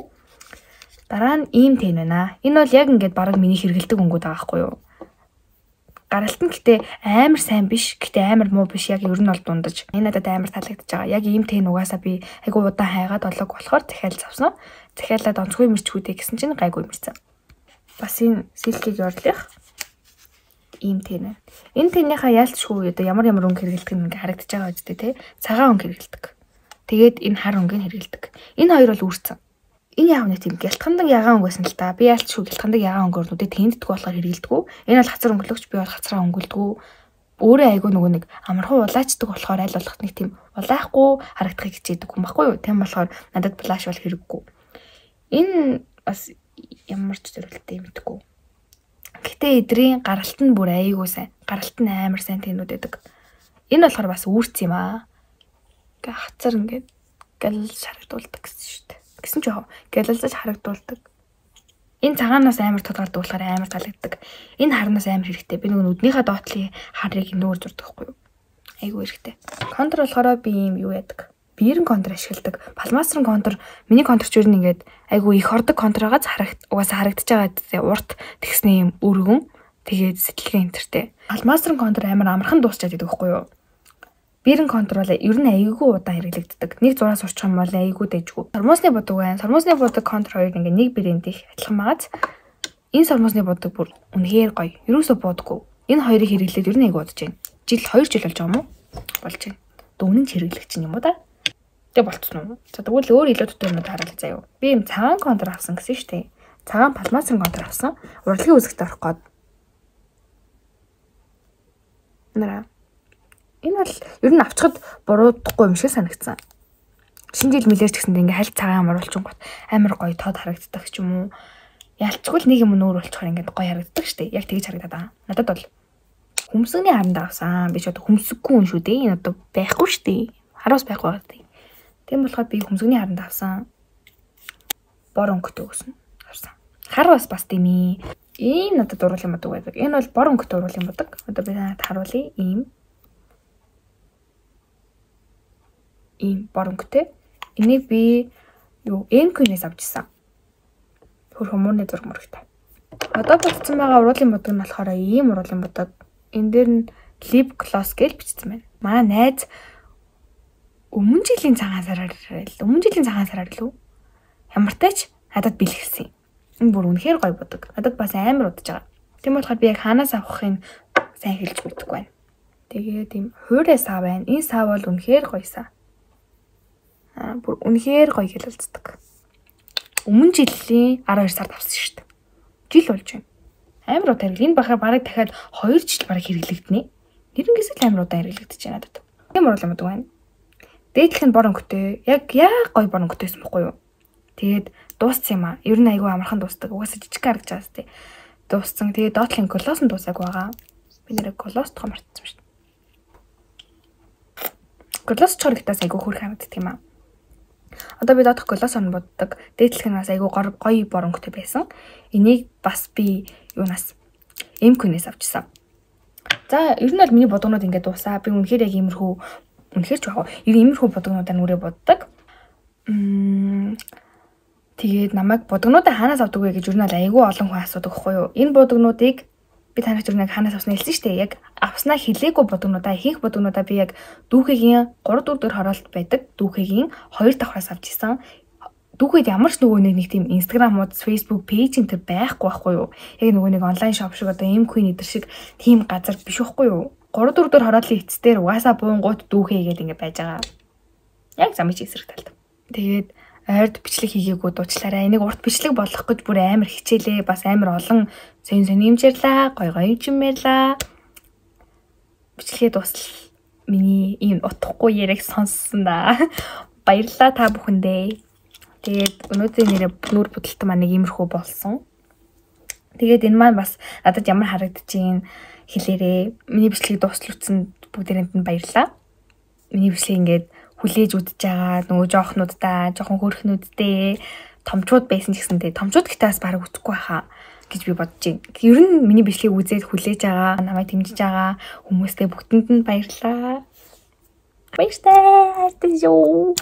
Дараа нь ийм тэн байна. Энэ бол яг ингээд бараг миний хэрэгэлдэг өнгөд байгаа байхгүй юу? Гаралт нь гэтээ амар сайн биш, гэтээ амар муу биш. Яг ер нь бол дундаж. Энэ надад амар таалагдчихж байгаа. Яг ийм тэн угаасаа би айгу удаан хайгаад олог болохоор захиал завсан. Захиалаад онцгүй мэрчгүүдээ гэсэн чинь гайгүй мэрсэн. Бас энэ сэлгийг орлих ийм тэн. Энэ тэнийхээ яалтчгүй одоо ямар өнгө хэрэгэлдэг нь ингээ харагдаж байгаа үстэй те. Цагаан өнгө хэрэгэлдэг. Тэгээд энэ хар өнгөний хэрэгэлдэг. Энэ хоёр бол үүрцэн. Энэ яг нэг тийм гялтхандаг ягаан өнгө байсан л та. Би яалтчгүй гялтхандаг ягаан өнгөөр нүдэ тэнддэггүй болохоор хэрэгэлдэггүй. Энэ бол хацар өнгөлөгч, би бол хацраа өнгөлдөггүй. Өөрөө айгүй нөгөө нэг амархан улаачдаг болохоор аль болох нэг тийм улаахгүй харагдахыг хичээдэг юм баггүй юу? Тэм болохоор надад флаш бол хэрэггүй. Энэ бас ямар ч зөвлөлттэй мэдгүй. Гэтэ эдрийн гаралт нь бүр айгүй сайн. Гаралт нь амар сайн тэнүүд байдаг. Энэ болохоор бас үүрц юм аа. Ингээ хацар ингээд гал шарагдуулдаг гэсэн шүү дээ. Гэсэн ч яг гэлэлзэж харагдуулдаг. Энэ цагаанаас амар тодгардаг болохоор амар таалагддаг. Энэ харанаас амар хэрэгтэй. Би нөгөө нүднийхээ доотлын харыг нүүр зурдаг байхгүй юу? Айгүй хэрэгтэй. Контур болохоор би юм юу яадаг? Биерэн контур ашигладаг. Палмастрын контур, миний контур ч юу нэгээд айгүй их ордог контураагаас угаасаа харагдаж байгаа урт тэгснээ юм өргөн. Тэгээд сэтгэлгээ энтертэй. Палмастрын контур амар амархан дуусчаад байдаг байхгүй юу? Биерэн контур бол ер нь айгүй удаан хэрэглэгддэг. Нэг зураг сурчих юм бол айгүй дэжгүй. Сормосны бодог байна. Сормосны бодог контур хоёрыг ингээ нэг брэнд их адилхан магаз. Энэ сормосны бодог бүр үнэхээр гоё. Ерөөсөө бодгүй. Энэ хоёрыг хэрэглээд ер нь айгүй удаж байна. Жил 2 жил болж байгаа юм уу? Болж байна. Дүүнэн ч хэрэглэх чинь юм уу да? Тэг болцсон уу? За тэгвэл өөр илүү дутуу юмуд харуулъя заяа. Би юм цагаан контур авсан гэсэн шүү дээ. Цагаан палмасрын контур авсан. Урлагийн үзэгт орох гээд. Энэ бол ер нь авчихад буруудахгүй юм шиг санагдсан. Шинэ жил мэлэрч гэсэнд ингээ хальт цагаан оруулчихгоо амар гоё тод харагддаг ч юм уу. Ялчгүй л нэг юм нүүр болчихоор ингээ гоё харагддаг штэ. Яг тэгж харагдаад байгаа. Надад бол хүмсгний харанд авсан. Би ч одоо хүмсггүй юм шүү дээ. Энэ одоо байхгүй штэ. Хараас байхгүй байгаа дээ. Тийм болохоор би хүмсгний харанд авсан. Бор өнгөтэй өгсөн. Авсан. Хар бас тийм ээ. Ийм надад уруул юм байдаг. Энэ бол бор өнгөтэй уруул юм байдаг. Одоо би танад харуулъя. Ийм бор өнгөтэй. Энийг би Энкүнээс авчихсан. Хөрхөн муурны зураг мөрөгтэй. Одоо болцсон байгаа уруулын бодог нь болохоор ийм уруулын бодог. Энэ дээр нь lip gloss гэж бичсэн байна. Манай найз өмнө жилийн цагаан сараар л ямартайч надад бэлгэлсэн. Энэ бүр үнэхээр гоё бодог. Надад бас амар удаж байгаа. Тийм болохоор би яг хаанаас авахыг сайн хэлж мэдэхгүй байна. Тэгээд ийм хуурай сав байна. Энэ сав бол үнэхээр гоё сав. Бүр үнэхээр гоё хэлэлцдэг. Өмнө жилийн 12 сард авсан шүү дээ. Жил болж байна. Амар удаа энэ бахаар бараг дахиад 2 жил бараг хэрэглэгдэнэ. Нэрэнгээс л амар удаан хэрэглэгдэж байна надад. Тийм урлам уу байна. Дээдлэх нь бор өнгөтэй. Яг гой бор өнгөтэйсэн бохгүй юу? Тэгээд дууссан юм аа. Ер нь айгүй амархан дуусдаг. Угаасаа жижиг харагдаж байгаа сте. Дууссан. Тэгээд доотлын глосс нь дуусаагүй байгаа. Би нэрээ глосс тохоо мартсан шүү дээ. Глосс чоргтаас айгүй хөрх харагддаг юм аа. Одоо би доодох глосс орн боддог. Дээдлэх нь бас айгүй гоё бор өнгөтэй байсан. Энийг бас би юунаас MQ-нээс авчихсан. За ер нь бол миний бодгонууд ингээд дуусаа. Би үнэхээр яг иймэрхүү үнэхээр ч яг иймэрхүү бодгонуудаа нүрээ боддог. Тэгээд намайг бодгонуудаа хаанаас авдаг вэ гэж ер нь айгүй олон хүн асуудаг байхгүй юу? Энэ бодгонуудыг би танаас ер нь хаанаас авснаа хэлсэн шүү дээ. Яг авснаа хэлээгүй бодгонуудаа ихэнх бодгонуудаа би яг дүүхэгийн 3-4 дөр хороолт байдаг. Дүүхэгийн 2 давхраас авч исэн. Дүүхэд ямар ч нөгөө нэг тийм Instagram-ууд, Facebook page энэ байхгүй байхгүй юу? Яг нөгөө нэг онлайн shop шиг одоо MQ-ийн эдэр шиг тийм газар биш байхгүй юу? 3-4 дөр хорооллын эцсээр угаасаа буунгууд дүүхээ гэдэг ингэ байж байгаа. Яг замч эсрэг талд. Тэгээд ойрд бичлэг хийгээгүй дуучлаарай. Энийг урт бичлэг болох гэж бүр амар хичээлээ. Бас амар олон сонь юмжирлаа, гоё юмжмэрлаа. Бичлэгээ дуусал миний ийм утахгүй яриаг сонссон да. Баярлалаа та бүхэндээ. Тэгээд өнөөдрийн нэрээ нүүр будалтай маань нэг иймэрхүү болсон. Тэгээд энэ маань бас надад ямар харагдчихээн хэлээрээ. Миний бичлэгийг дууслагцсан бүгдээрэнд нь баярлалаа. Миний бичлэг ингээд хүлээж үдэж байгаа нөгөө жоохнуудаа, жоохон хөрхнүүдтэй томчууд байсан ч гэсэнтэй томчууд гэтээс бараг үтгэхгүй хаа гэж би бодож байна. Ер нь миний бичлэгийг үзээд хүлээж байгаа, намайг дэмжиж байгаа хүмүүстээ бүгдэнд нь баярлалаа. Баярлалаа.